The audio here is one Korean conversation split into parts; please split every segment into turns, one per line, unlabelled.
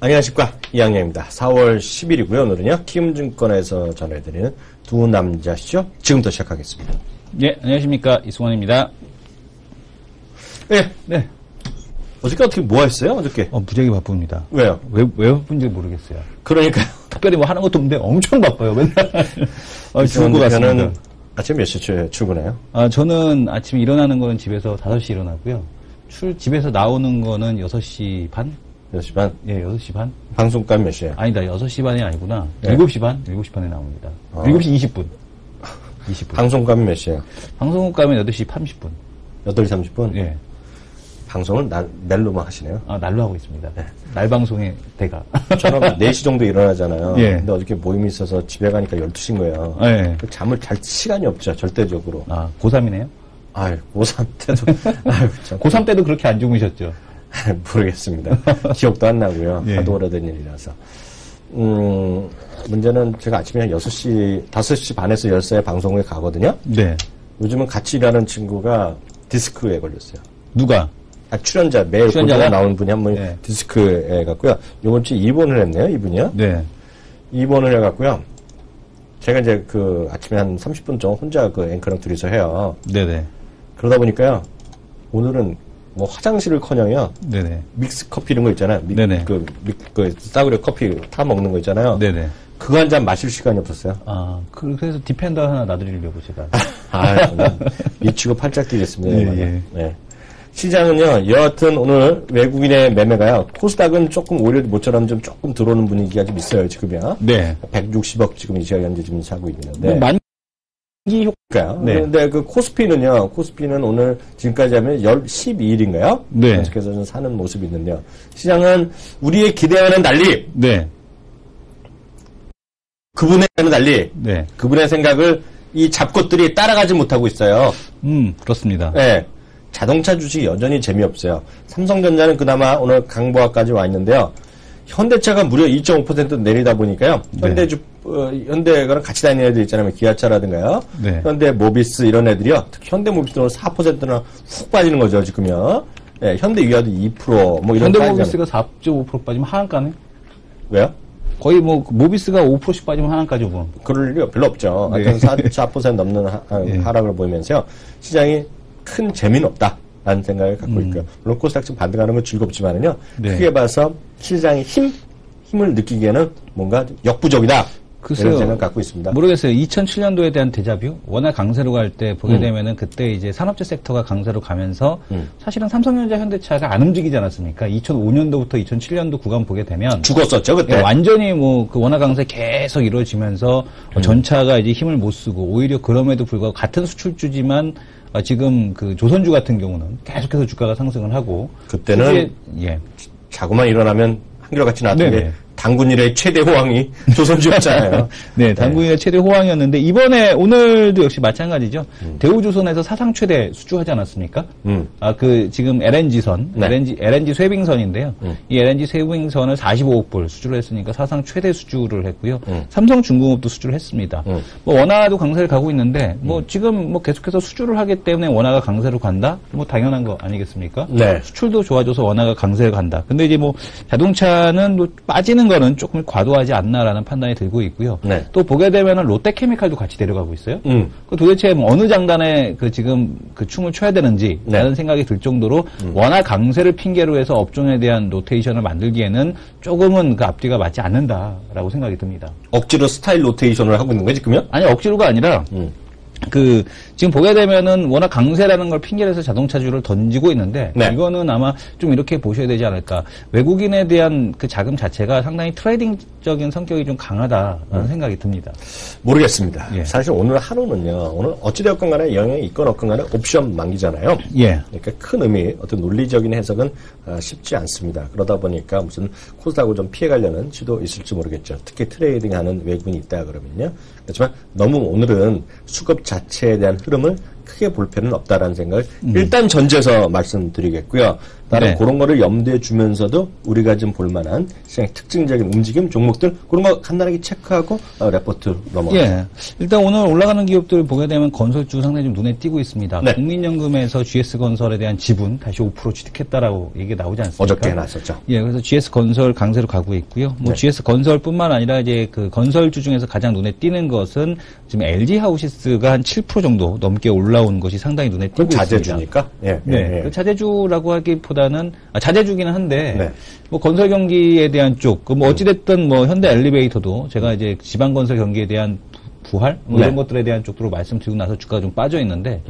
안녕하십니까, 이양영입니다. 4월 10일이고요. 오늘은요, 키움증권에서 전해드리는 두 남자시죠. 지금부터 시작하겠습니다.
네, 안녕하십니까, 이승원입니다.
네. 어저께 어떻게 뭐 했어요? 어저께?
무지하게 바쁩니다.
왜요?
왜 바쁜지 모르겠어요.
그러니까요.
특별히 뭐 하는 것도 없는데 엄청 바빠요, 맨날.
죽은 것 같습니다. 아침 몇 시에 출근해요?
저는 아침에 일어나는 거는 집에서 5시 일어나고요. 집에서 나오는 거는 6시 반?
6시 반?
예, 6시 반.
방송까지 몇 시에요?
아니다, 6시 반이 아니구나.
네.
7시 반? 7시 반에 나옵니다. 7시 20분. 20분.
방송까지 몇 시에요?
방송국 가면 8시 30분.
8시 30분?
예.
방송을 날로만 하시네요?
날로 하고 있습니다. 네. 날방송의 대가.
저는 4시 정도 일어나잖아요.
예.
근데 어저께 모임이 있어서 집에 가니까 12시인 거예요.
예.
잠을 잘 시간이 없죠, 절대적으로.
고3이네요?
고3 때도.
고3 때도 그렇게 안 주무셨죠?
모르겠습니다. 기억도 안 나고요.
예.
하도 오래된 일이라서. 문제는 제가 아침에 한 5시 반에서 10시에 방송에 가거든요.
네.
요즘은 같이 일하는 친구가 디스크에 걸렸어요.
누가?
출연자, 매일 고정에 나오는 분이 한 분이
네.
디스크에 갔고요. 요번 주에 입원을 했네요, 이분이요.
네.
입원을 해갖고요. 제가 이제 아침에 한 30분 정도 혼자 앵커랑 둘이서 해요.
네네.
그러다 보니까요, 오늘은 뭐 화장실을커녕요.
네네.
믹스 커피 이런 거 있잖아요.
네네.
싸구려 커피 타 먹는 거 있잖아요.
네네.
그거 한 잔 마실 시간이 없었어요.
그래서 디펜더 하나 놔드리려고 제가.
미치고 팔짝 뛰겠습니다.
예.
네. 시장은요, 여하튼 오늘 외국인의 매매가요, 코스닥은 조금 오히려 모처럼 좀 조금 들어오는 분위기가 좀 있어요, 지금요. 네. 160억 지금 이 시각 현재 지금 사고 있는데.
만기
효과요. 네. 근데 코스피는 오늘 지금까지 하면 12일인가요?
네.
계속해서 좀 사는 모습이 있는데요. 시장은 우리의 기대와는 달리.
네.
그분의 달리.
네.
그분의 생각을 이 잡것들이 따라가지 못하고 있어요.
그렇습니다.
네. 자동차 주식이 여전히 재미없어요. 삼성전자는 그나마 오늘 강보합까지 와 있는데요. 현대차가 무려 2.5% 내리다 보니까요.
네.
현대가랑 같이 다니는 애들 있잖아요. 기아차라든가요. 네. 현대 모비스 이런 애들이요. 특히 현대 모비스는 4%나 훅 빠지는 거죠, 지금요. 네, 현대 위아도 2% 뭐 이런.
현대 모비스가 4.5% 빠지면 하한가네?
왜요?
거의 모비스가 5%씩 빠지면 하한가죠, 뭐.
그럴 일이 별로 없죠.
네.
하여튼 4% 넘는 하락을 보이면서요. 시장이 큰 재미는 없다라는 생각을 갖고 있고요. 물론 코스닥 지금 반등하는 건 즐겁지만은요.
네.
크게 봐서 시장의 힘을 느끼기에는 뭔가 역부족이다.
글쎄요.
이런 생각을 갖고 있습니다.
모르겠어요. 2007년도에 대한 데자뷰? 워낙 강세로 갈 때 보게 되면은 그때 이제 산업재 섹터가 강세로 가면서 사실은 삼성전자, 현대차가 안 움직이지 않았습니까? 2005년도부터 2007년도 구간 보게 되면
죽었었죠, 그때.
예, 완전히 워낙 강세 계속 이루어지면서 전차가 이제 힘을 못 쓰고 오히려 그럼에도 불구하고 같은 수출주지만 지금 조선주 같은 경우는 계속해서 주가가 상승을 하고
그때는 자고만 일어나면 한결같이 나왔던 게 당군 일의 최대 호황이 조선주였잖아요.
네, 당군 일의 최대 호황이었는데 오늘도 역시 마찬가지죠. 대우조선에서 사상 최대 수주하지 않았습니까? 지금 LNG선, LNG 쇄빙선인데요. 이 LNG 쇄빙선을 45억 불 수주를 했으니까 사상 최대 수주를 했고요. 삼성중공업도 수주를 했습니다. 원화도 강세를 가고 있는데 지금 계속해서 수주를 하기 때문에 원화가 강세로 간다? 당연한 거 아니겠습니까?
네.
수출도 좋아져서 원화가 강세로 간다. 근데 이제 자동차는 빠지는 거는 조금 과도하지 않나라는 판단이 들고 있고요.
네.
또 보게 되면은 롯데케미칼도 같이 내려가고 있어요. 도대체 어느 장단에 지금 춤을 춰야 되는지라는 생각이 들 정도로 워낙 강세를 핑계로 해서 업종에 대한 로테이션을 만들기에는 조금은 앞뒤가 맞지 않는다라고 생각이 듭니다.
억지로 스타일 로테이션을 하고 있는 거지, 지금요?
아니, 억지로가 아니라 지금 보게 되면은 워낙 강세라는 걸 핑계로 해서 자동차주를 던지고 있는데 이거는 아마 좀 이렇게 보셔야 되지 않을까. 외국인에 대한 자금 자체가 상당히 트레이딩적인 성격이 좀 강하다라는 생각이 듭니다.
모르겠습니다. 사실 오늘 하루는요. 오늘 어찌되었건 간에 영향이 있건 없건 간에 옵션 만기잖아요. 그러니까 큰 의미, 어떤 논리적인 해석은 쉽지 않습니다. 그러다 보니까 무슨 코스닥을 좀 피해가려는 시도 있을지 모르겠죠. 특히 트레이딩하는 외국인이 있다 그러면요. 그렇지만 너무 오늘은 수급 자체에 대한 흐름을 크게 볼 필요는 없다라는 생각을 일단 전제해서 말씀드리겠고요. 다른 그런 거를 염두에 주면서도 우리가 좀 볼만한 시장의 특징적인 움직임, 종목들 그런 거 간단하게 체크하고 레포트 넘어가요.
일단 오늘 올라가는 기업들 보게 되면 건설주 상당히 좀 눈에 띄고 있습니다. 국민연금에서 GS건설에 대한 지분 다시 5% 취득했다라고 얘기가 나오지 않습니까?
어저께 나왔었죠.
그래서 GS건설 강세로 가고 있고요. GS건설뿐만 아니라 이제 그 건설주 중에서 가장 눈에 띄는 것은 지금 LG하우시스가 한 7% 정도 넘게 올라온 것이 상당히 눈에 띄고 있습니다.
자재주니까?
그 자재주라고 하기보다는 자재주기는 한데 뭐 건설 경기에 대한 쪽, 뭐 어찌됐든 뭐 현대 엘리베이터도 제가 이제 지방 건설 경기에 대한 부활 이런 것들에 대한 쪽으로 말씀드리고 나서 주가가 좀 빠져 있는데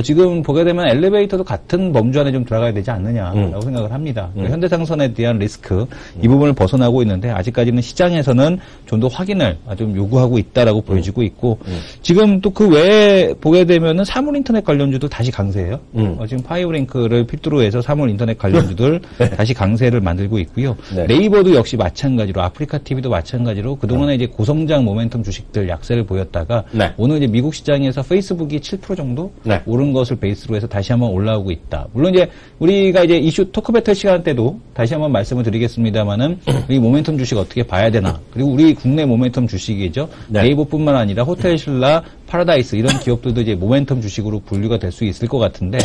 지금 보게 되면 엘리베이터도 같은 범주 안에 좀 들어가야 되지 않느냐라고 생각을 합니다. 현대상선에 대한 리스크 이 부분을 벗어나고 있는데 아직까지는 시장에서는 좀 더 확인을 좀 요구하고 있다라고 보여지고 있고 지금 또 그 외에 보게 되면은 사물 인터넷 관련주도 다시 강세예요. 지금 파이오링크를 필두로 해서 사물 인터넷 관련주들 다시 강세를 만들고 있고요. 네이버도 역시 마찬가지로 아프리카 TV도 마찬가지로 그동안에 이제 고성장 모멘텀 주식들 약세를 보였다가 오늘 이제 미국 시장에서 페이스북이 7% 정도 오른 것을 베이스로 해서 다시 한번 올라오고 있다. 물론 이제 우리가 이제 이슈 토크 배틀 시간 때도 다시 한번 말씀을 드리겠습니다만은 이 모멘텀 주식 어떻게 봐야 되나. 그리고 우리 국내 모멘텀 주식이죠. 네이버뿐만 아니라 호텔신라, 파라다이스 이런 기업들도 이제 모멘텀 주식으로 분류가 될 수 있을 것 같은데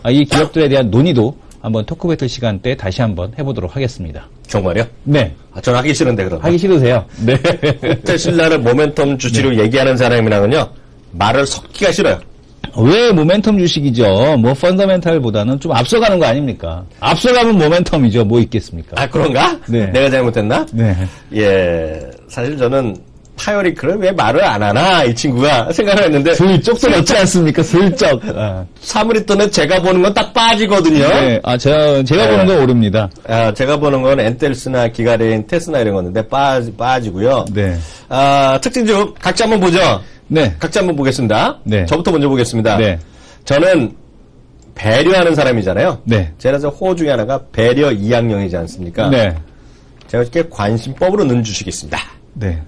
이 기업들에 대한 논의도 한번 토크 배틀 시간 때 다시 한번 해보도록 하겠습니다.
정말요?
네.
저는 하기 싫은데 그럼.
하기 싫으세요? 네.
호텔신라를 모멘텀 주식으로 얘기하는 사람이랑은요 말을 섞기가 싫어요.
왜 모멘텀 주식이죠? 뭐 펀더멘탈보다는 좀 앞서가는 거 아닙니까? 앞서가면 모멘텀이죠. 뭐 있겠습니까?
그런가? 내가 잘못했나? 사실 저는 파이오링크를 왜 말을 안 하나 이 친구가 생각을 했는데
슬쩍 들었지 않습니까? 슬쩍.
사물인터넷 제가 보는 건 딱 빠지거든요.
제가 보는 건 오릅니다.
제가 보는 건 엔텔스나 기가레인, 테스나 이런 건데 빠지고요. 특징 각자 한번 보죠. 각자 한번 보겠습니다. 저부터 먼저 보겠습니다. 저는 배려하는 사람이잖아요. 제가 호 중에 하나가 배려 이양령이지 않습니까? 제가 이렇게 관심법으로 넣은 주식이 있습니다.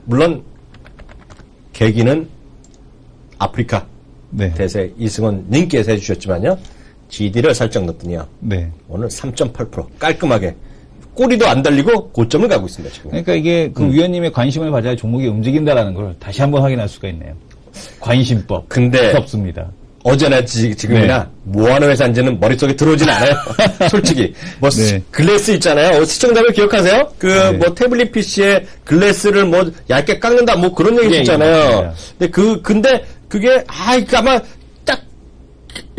물론 계기는 아프리카 대세 이승원 님께서 해주셨지만요. GD를 살짝 넣었더니요. 오늘 3.8% 깔끔하게 꼬리도 안 달리고 고점을 가고 있습니다. 지금.
그러니까 이게 그 위원님의 관심을 받아야 종목이 움직인다라는 걸 다시 한번 확인할 수가 있네요. 관심법.
근데
없습니다.
어제나 지금이나 뭐하는 회사인지는 머릿속에 들어오진 않아요. 솔직히. 글래스 있잖아요. 시청자분 기억하세요? 뭐 태블릿 PC에 글래스를 뭐 얇게 깎는다 뭐 그런 얘기 있잖아요. 근데 그게 아마 딱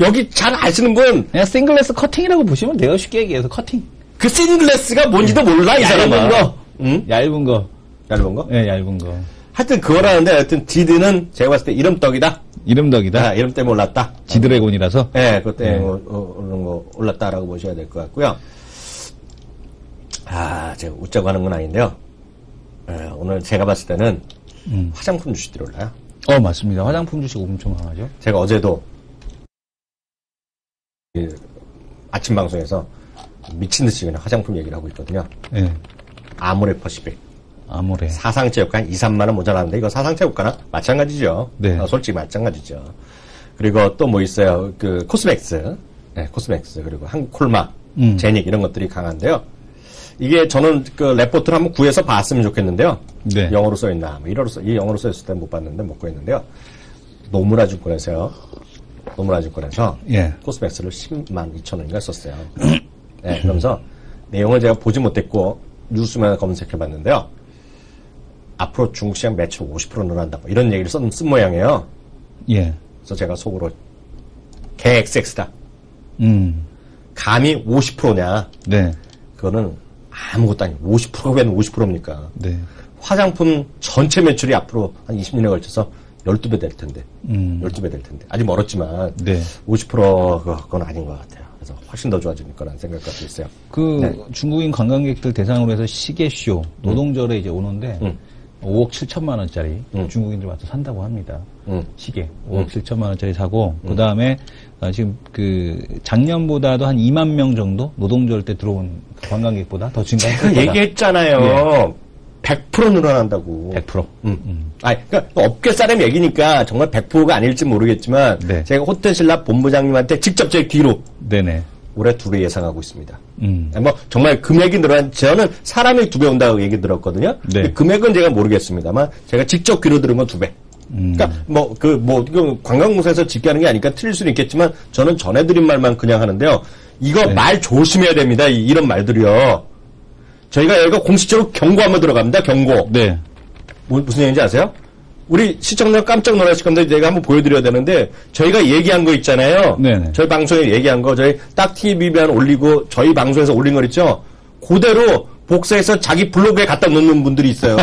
여기 잘 아시는 분
그냥 싱글래스 커팅이라고 보시면 돼요. 쉽게 얘기해서 커팅.
그 싱글래스가 뭔지도 몰라 이 사람은.
얇은 거. 얇은 거?
네,
얇은 거.
하여튼 그거라는데 하여튼 디드는 제가 봤을 때 이름떡이다.
이름 때문에
올랐다.
지드래곤이라서?
그것 때문에 올랐다라고 보셔야 될 것 같고요. 제가 웃자고 하는 건 아닌데요. 오늘 제가 봤을 때는 화장품 주식들이 올라요.
맞습니다. 화장품 주식 엄청 강하죠.
제가 어제도 아침 방송에서 미친 듯이 그냥 화장품 얘기를 하고 있거든요. 아모레 퍼시픽. 사상체육관 2, 3만 원 모자라는데 이거 사상체육관은 마찬가지죠. 솔직히 마찬가지죠. 그리고 또 뭐 있어요. 코스맥스. 코스맥스. 그리고 한국콜마, 제닉 이런 것들이 강한데요. 이게 저는 레포트를 한번 구해서 봤으면 좋겠는데요. 영어로 써있나. 뭐 이 영어로 써있을 때 못 봤는데 못 구했는데요. 노무라증권에서 코스맥스를 10만 2천 원인가 썼어요. 그러면서 내용을 제가 보지 못했고 뉴스만 검색해 봤는데요. 앞으로 중국 시장 매출 50% 늘어난다. 뭐 이런 얘기를 쓴 모양이에요. 그래서 제가 속으로 개XX다. 감히 50%냐. 그거는 아무것도 아니고 50%가 왜 50%입니까? 화장품 전체 매출이 앞으로 한 20년에 걸쳐서 12배 될 텐데. 12배 될 텐데. 아직 멀었지만 50% 그건 아닌 것 같아요. 그래서 훨씬 더 좋아질 거라는 생각을 갖고 있어요.
중국인 관광객들 대상으로 해서 시계쇼, 노동절에 이제 오는데 5억 7천만 원짜리 중국인들 와서 산다고 합니다. 시계 5억 7천만 원짜리 사고 그 다음에 지금 작년보다도 한 2만 명 정도 노동절 때 들어온 관광객보다 더 증가했어요.
제가 얘기했잖아요. 100% 늘어난다고.
100%.
그러니까 업계 사람 얘기니까 정말 100%가 아닐지 모르겠지만
네.
제가 호텔신라 본부장님한테 직접 제 귀로
네네.
올해 2배 예상하고 있습니다. 뭐 정말 금액이 저는 사람이 2배 온다고 얘기 들었거든요.
네.
금액은 제가 모르겠습니다만 제가 직접 귀로 들은 건 2배. 그러니까 이거 관광공사에서 집계하는 게 아니니까 틀릴 수는 있겠지만 저는 전해드린 말만 그냥 하는데요. 이거
네.
말 조심해야 됩니다. 이런 말들이요. 저희가 여기가 공식적으로 경고 한번 들어갑니다. 경고.
네.
무슨 얘기인지 아세요? 우리 시청자 깜짝 놀라실 건데 제가 한번 보여드려야 되는데 저희가 얘기한 거 있잖아요.
네네.
저희 방송에 얘기한 거 저희 딱 TV비안 올리고 저희 방송에서 올린 거 있죠. 그대로 복사해서 자기 블로그에 갖다 놓는 분들이 있어요.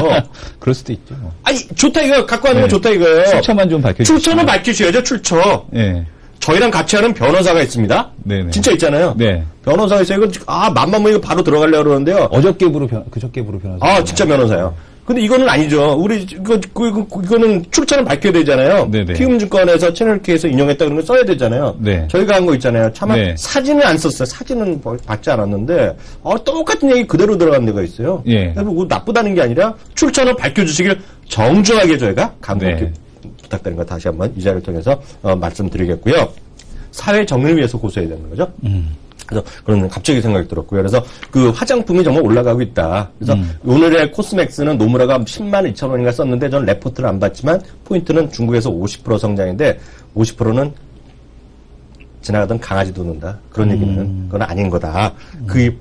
그럴 수도 있죠.
아니 좋다 이거 갖고 가는 거
네.
좋다 이거예요.
출처만 좀 밝혀주시죠.
출처는 밝히셔야죠. 출처.
네.
저희랑 같이 하는 변호사가 있습니다.
네네.
진짜 있잖아요.
네.
변호사가 있어요. 이거 맘만 먹이고 바로 들어가려고 그러는데요.
그저께 부로 변호사.
진짜 변호사요. 근데 이거는 아니죠. 우리 이거는 출처는 밝혀야 되잖아요.
네네.
피움증권에서 채널K에서 인용했다 그런 거 써야 되잖아요.
네.
저희가 한 거 있잖아요. 차마
네.
사진은 안 썼어요. 사진은 받지 않았는데 똑같은 얘기 그대로 들어간 데가 있어요.
예.
그래서 나쁘다는 게 아니라 출처는 밝혀주시길 정중하게 저희가 간곡히
네.
부탁드리는 거 다시 한번 이 자리를 통해서 말씀드리겠고요. 사회 정의를 위해서 고소해야 되는 거죠. 그래서 그런 갑자기 생각이 들었고요. 그래서 그 화장품이 정말 올라가고 있다. 그래서 오늘의 코스맥스는 노무라가 10만 2천 원인가 썼는데 저는 레포트를 안 봤지만 포인트는 중국에서 50% 성장인데 50%는 지나가던 강아지도 는다. 그런 얘기는 그건 아닌 거다. 그게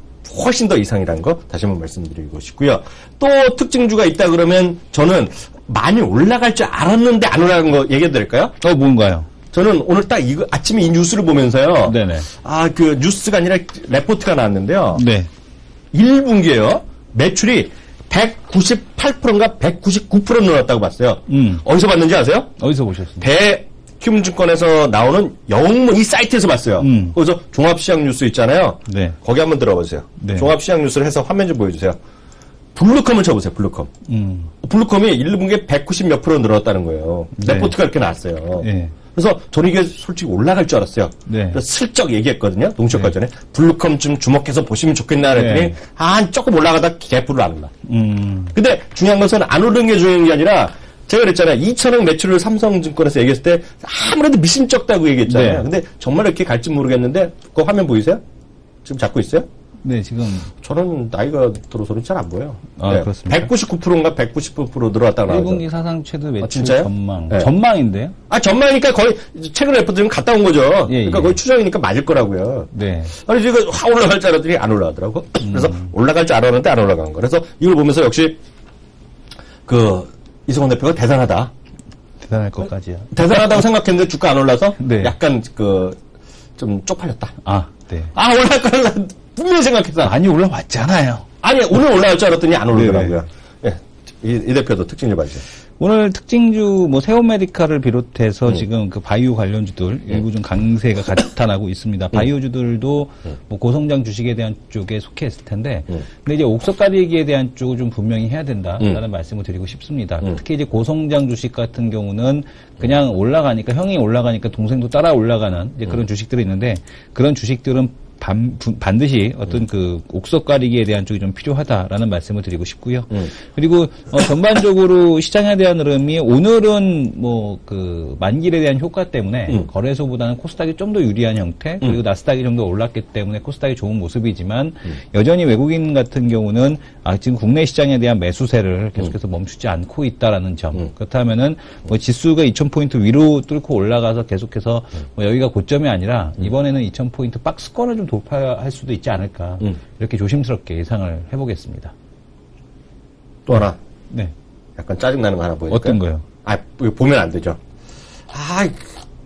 훨씬 더 이상이라는 거 다시 한번 말씀드리고 싶고요. 또 특징주가 있다 그러면 저는 많이 올라갈 줄 알았는데 안 올라간 거 얘기해 드릴까요?
뭔가요?
저는 오늘 딱 이거 아침에 이 뉴스를 보면서요.
네네.
그 뉴스가 아니라 레포트가 나왔는데요.
네.
1분기에요. 매출이 198%인가 199% 늘었다고 봤어요. 어디서 봤는지 아세요?
어디서 보셨습니까?
대큐움증권에서 나오는 영문 이 사이트에서 봤어요. 그래서 종합시장 뉴스 있잖아요.
네.
거기 한번 들어보세요.
네.
종합시장 뉴스를 해서 화면 좀 보여주세요. 블루컴을 쳐보세요. 블루컴. 블루컴이 1분기에 190 몇 프로 늘었다는 거예요.
네.
레포트가 이렇게 나왔어요.
네.
그래서 저는 이게 솔직히 올라갈 줄 알았어요.
네.
그래서 슬쩍 얘기했거든요. 동시효과 전에. 블루컴 좀 주목해서 보시면 좋겠나 그랬더니
네.
조금 올라가다 개뿔을 안 올라. 근데 중요한 것은 안 오르는 게 중요한 게 아니라 제가 그랬잖아요. 2천억 매출을 삼성증권에서 얘기했을 때 아무래도 미심쩍다고 얘기했잖아요.
네.
근데 정말 이렇게 갈지 모르겠는데 그 화면 보이세요? 지금 잡고 있어요?
네, 지금.
저는 나이가 들어서는 잘 안 보여요. 네.
그렇습니다.
199%인가 199% 늘어났다고 나오죠.
1분기 사상 최대 매출
진짜요?
전망.
네.
전망인데요?
전망이니까 거의 최근 레포트는 갔다 온 거죠. 그러니까
예.
거의 추정이니까 맞을 거라고요.
네.
아니 지금 확 올라갈 줄 알았더니 안 올라가더라고. 그래서 올라갈 줄 알았는데 안 올라간 거. 그래서 이걸 보면서 역시 이성원 대표가 대단하다.
대단할 것까지요.
대단하다고 생각했는데 주가 안 올라서
네.
약간 좀 쪽팔렸다.
네.
올라갈 거라 분명히 생각했어.
많이 올라왔잖아요.
아니 오늘 올라갈 줄 알았더니 안 오르더라고요. 예. 이 대표도 특징 좀 봐주세요.
오늘 특징주 세온 메디카를 비롯해서 지금 그 바이오 관련주들 일부 좀 강세가 나타나고 있습니다. 바이오주들도 고성장 주식에 대한 쪽에 속해 있을 텐데, 근데 이제 옥석가리기에 대한 쪽을 좀 분명히 해야 된다라는 말씀을 드리고 싶습니다. 특히 이제 고성장 주식 같은 경우는 그냥 올라가니까 형이 올라가니까 동생도 따라 올라가는 이제 그런 주식들이 있는데 그런 주식들은 반드시 어떤 그 옥석 가리기에 대한 쪽이 좀 필요하다라는 말씀을 드리고 싶고요. 그리고 전반적으로 시장에 대한 흐름이 오늘은 그 만길에 대한 효과 때문에 거래소보다는 코스닥이 좀 더 유리한 형태, 그리고 나스닥이 좀 더 올랐기 때문에 코스닥이 좋은 모습이지만 여전히 외국인 같은 경우는 지금 국내 시장에 대한 매수세를 계속해서 멈추지 않고 있다라는 점. 그렇다면은 지수가 2,000포인트 위로 뚫고 올라가서 계속해서 여기가 고점이 아니라 이번에는 2,000포인트 박스권을 좀 돌파할 수도 있지 않을까. 이렇게 조심스럽게 예상을 해보겠습니다.
또 하나.
네.
약간 짜증나는 거 하나 보여줄까요?
어떤 거요?
이거 보면 안 되죠.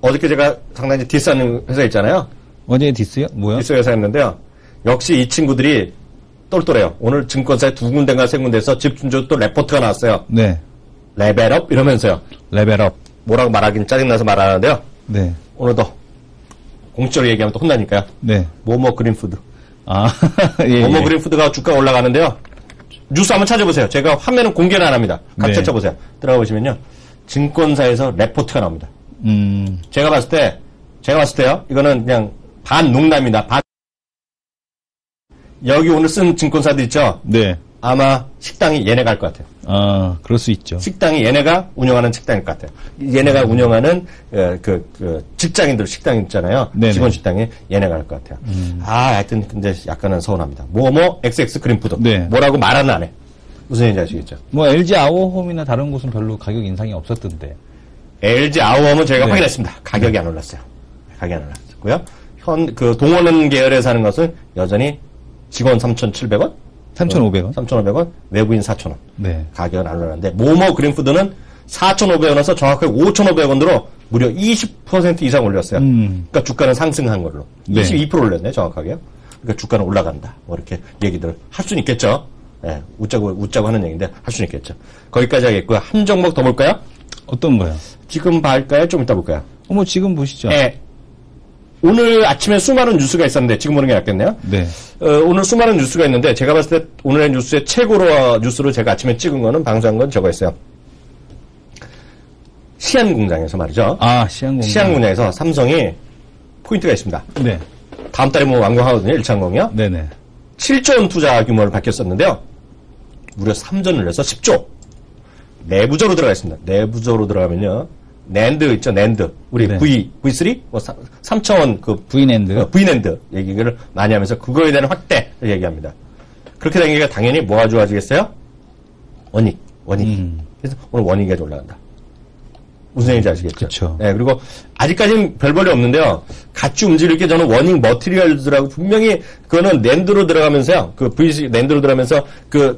어저께 제가 상당히 디스하는 회사 있잖아요.
어제 디스요? 뭐요?
디스 회사였는데요. 역시 이 친구들이 똘똘해요. 오늘 증권사에 2군데인가 3군데에서 집중적으로 또 레포트가 나왔어요.
네.
레벨업 이러면서요.
레벨업.
뭐라고 말하긴 짜증나서 말하는데요.
네.
오늘도 공적으로 얘기하면 또 혼나니까요.
네.
모모 그린푸드.
예.
모모 그린푸드가 주가가 올라가는데요. 뉴스 한번 찾아보세요. 제가 화면은 공개는 안 합니다. 각
네.
찾아보세요. 들어가 보시면요. 증권사에서 레포트가 나옵니다. 제가 봤을 때요. 이거는 그냥 반농담입니다. 여기 오늘 쓴 증권사들 있죠?
네.
아마 식당이 얘네가 할 것 같아요.
아, 그럴 수 있죠.
식당이 얘네가 운영하는 식당일 것 같아요. 얘네가 운영하는 직장인들 식당 있잖아요. 네네. 직원 식당이 얘네가 할 것 같아요. 하여튼 근데 약간은 서운합니다. XX 그린푸드. 네. 뭐라고 말은 안 해. 무슨 얘기인지 아시겠죠?
뭐 LG 아워홈이나 다른 곳은 별로 가격 인상이 없었던데.
LG 아워홈은 저희가 확인했습니다. 가격이 안 올랐어요. 가격이 안 올랐고요. 동원은 계열에서 하는 것은 여전히 직원 3,700원?
3,500원?
3,500원, 외부인 4,000원.
네.
가격은 안 올랐는데, 그린푸드는 4,500원에서 정확하게 5,500원으로 무려 20% 이상 올렸어요. 그러니까 주가는 상승한 걸로. 네. 22% 올렸네, 정확하게요. 그러니까 주가는 올라간다. 뭐 이렇게 얘기들을 할 수는 있겠죠. 예, 웃자고 하는 얘기인데, 할 수는 있겠죠. 거기까지 하겠고요. 한 종목 더 볼까요?
어떤 거요?
지금 볼까요? 좀 이따 볼까요?
지금 보시죠.
예. 오늘 아침에 수많은 뉴스가 있었는데 지금 보는 게 낫겠네요.
네.
오늘 수많은 뉴스가 있는데 제가 봤을 때 오늘의 뉴스의 최고로 뉴스로 제가 아침에 찍은 거는 방송한 건 저거였어요. 시안공장에서 말이죠.
아, 시안공장.
시안공장에서 삼성이 포인트가 있습니다.
네.
다음 달에 완공하거든요. 1차항공이요.
네네.
7조 원 투자 규모를 밝혔었는데요. 무려 3전을 내서 10조. 내부조로 들어가 있습니다. 내부조로 들어가면요. 낸드 있죠, 낸드. 우리 네. V3? 3차원
V낸드.
V낸드 얘기를 많이 하면서 그거에 대한 확대를 얘기합니다. 그렇게 되니까 당연히 뭐가 좋아지겠어요? 원익. 그래서 오늘 원익이 올라간다. 무슨 얘기인지 아시겠죠?
그렇죠.
네, 그리고 아직까지는 별볼이 없는데요. 같이 움직일 게 저는 원익 머티리얼즈라고 분명히 그거는 낸드로 들어가면서요. VC 낸드로 들어가면서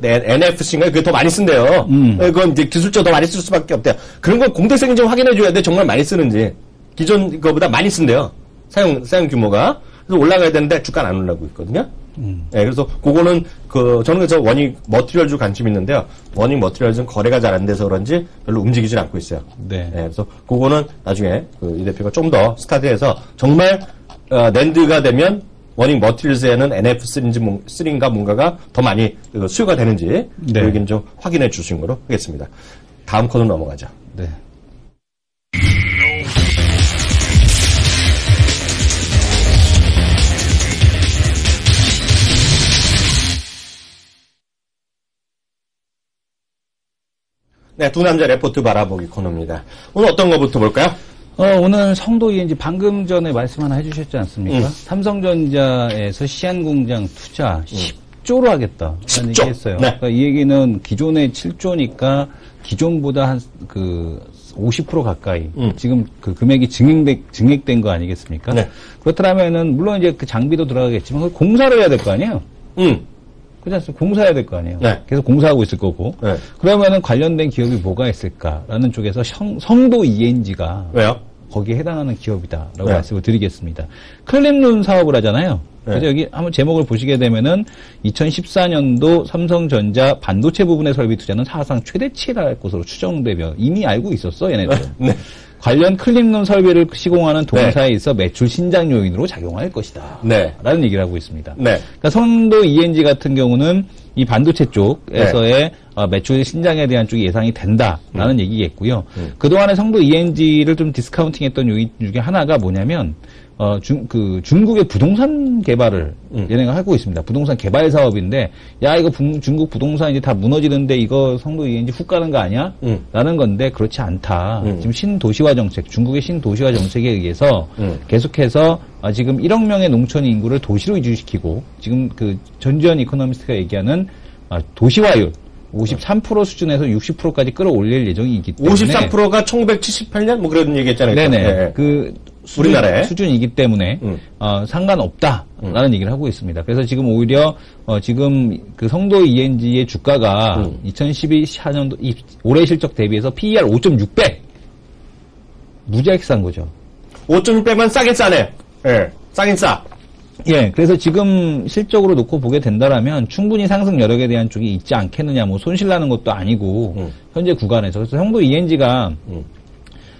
NFC인가 그게 더 많이 쓴대요. 그건 이제 기술적으로 더 많이 쓸 수밖에 없대요. 그런 건 공대생이 좀 확인해 줘야 돼. 정말 많이 쓰는지. 기존 거보다 많이 쓴대요. 사용 규모가. 그래서 올라가야 되는데 주가는 안 올라가고 있거든요. 네, 그래서 그거는 저는 그래서 원익 머티리얼즈 관심이 있는데요. 원익 머티리얼즈는 거래가 잘 안 돼서 그런지 별로 움직이질 않고 있어요.
네.
그래서 그거는 나중에 이 대표가 좀 더 스타트해서 정말 낸드가 되면 원익 머티리얼즈에는 NF3인가 뭔가가 더 많이 수요가 되는지
네.
그 얘기는 좀 확인해 주신 거로 하겠습니다. 다음 코너 넘어가죠.
네.
네, 두 남자 레포트 바라보기 코너입니다. 오늘 어떤 거부터 볼까요?
오늘 성도 ENG 방금 전에 말씀 하나 해주셨지 않습니까? 삼성전자에서 시안공장 투자 10조로 하겠다라는
10조?
얘기 했어요.
네.
그러니까 이 얘기는 기존에 7조니까 기존보다 한 50% 가까이 지금 금액이 증액된 거 아니겠습니까?
네.
그렇다면은 물론 이제 장비도 들어가겠지만 그걸 공사를 해야 될 거 아니에요? 그렇지 않습니까? 공사해야 될 거 아니에요?
네.
계속 공사하고 있을 거고.
네.
그러면은 관련된 기업이 뭐가 있을까라는 쪽에서 성도 ENG가
왜요?
거기에 해당하는 기업이다라고
네.
말씀을 드리겠습니다. 클린룸 사업을 하잖아요.
네.
그래서 여기 한번 제목을 보시게 되면은 2014년도 삼성전자 반도체 부분의 설비 투자는 사상 최대치에 달할 것으로 추정되며 이미 알고 있었어, 얘네들.
네.
관련 클린룸 설비를 시공하는 동사에 있어 매출 신장 요인으로 작용할 것이다.
네.
라는 얘기를 하고 있습니다.
네.
그러니까 성도 ENG 같은 경우는 이 반도체 쪽에서의 매출 신장에 대한 쪽이 예상이 된다라는 얘기겠고요. 그동안에 성도 ENG를 좀 디스카운팅했던 요인 중에 하나가 뭐냐면 중국의 부동산 개발을 얘네가 하고 있습니다. 부동산 개발 사업인데, 야, 이거 중국 부동산 이제 다 무너지는데 이거 성도 ENG 훅 가는 거 아니야? 라는 건데, 그렇지 않다. 지금 신도시화 정책, 중국의 신도시화 정책에 의해서 계속해서 지금 1억 명의 농촌 인구를 도시로 이주시키고, 지금 전지현 이코노미스트가 얘기하는 도시화율, 53% 수준에서 60%까지 끌어올릴 예정이기 때문에.
53%가 1978년? 뭐 그런 얘기 했잖아요.
네네. 네.
우리나라의
수준이기 때문에 상관없다라는 얘기를 하고 있습니다. 그래서 지금 오히려 지금 성도 ENG의 주가가 2012년도 올해 실적 대비해서 PER 5.6배 무지하게 싼 거죠.
5.6배만 싸긴 싸네. 예, 싸긴 싸.
예, 그래서 지금 실적으로 놓고 보게 된다라면 충분히 상승 여력에 대한 쪽이 있지 않겠느냐, 뭐 손실 나는 것도 아니고 현재 구간에서. 그래서 성도 ENG가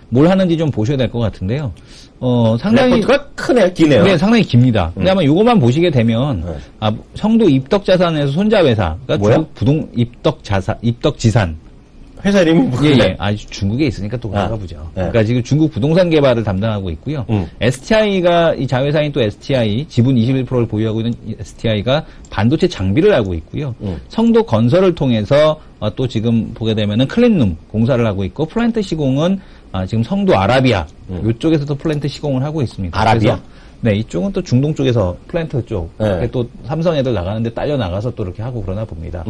뭘 하는지 좀 보셔야 될 것 같은데요. 상당히.
레포트가 크네, 기네요.
네, 상당히 깁니다. 근데 아마 요것만 보시게 되면, 성도 입덕자산에서 손자회사, 그러니까 중국 입덕지산,
회사 이름이 뭐예요?
예. 중국에 있으니까 또 그런가 보죠. 그러니까 지금 중국 부동산 개발을 담당하고 있고요. STI가, 이 자회사인 또 STI, 지분 21%를 보유하고 있는 STI가 반도체 장비를 하고 있고요. 성도 건설을 통해서 또 지금 보게 되면은 클린룸 공사를 하고 있고, 플랜트 시공은 지금 성도 아라비아, 이쪽에서도 플랜트 시공을 하고 있습니다.
아라비아?
네, 이쪽은 또 중동 쪽에서 플랜트 쪽, 또 삼성 애들 나가는데 딸려 나가서 또 이렇게 하고 그러나 봅니다.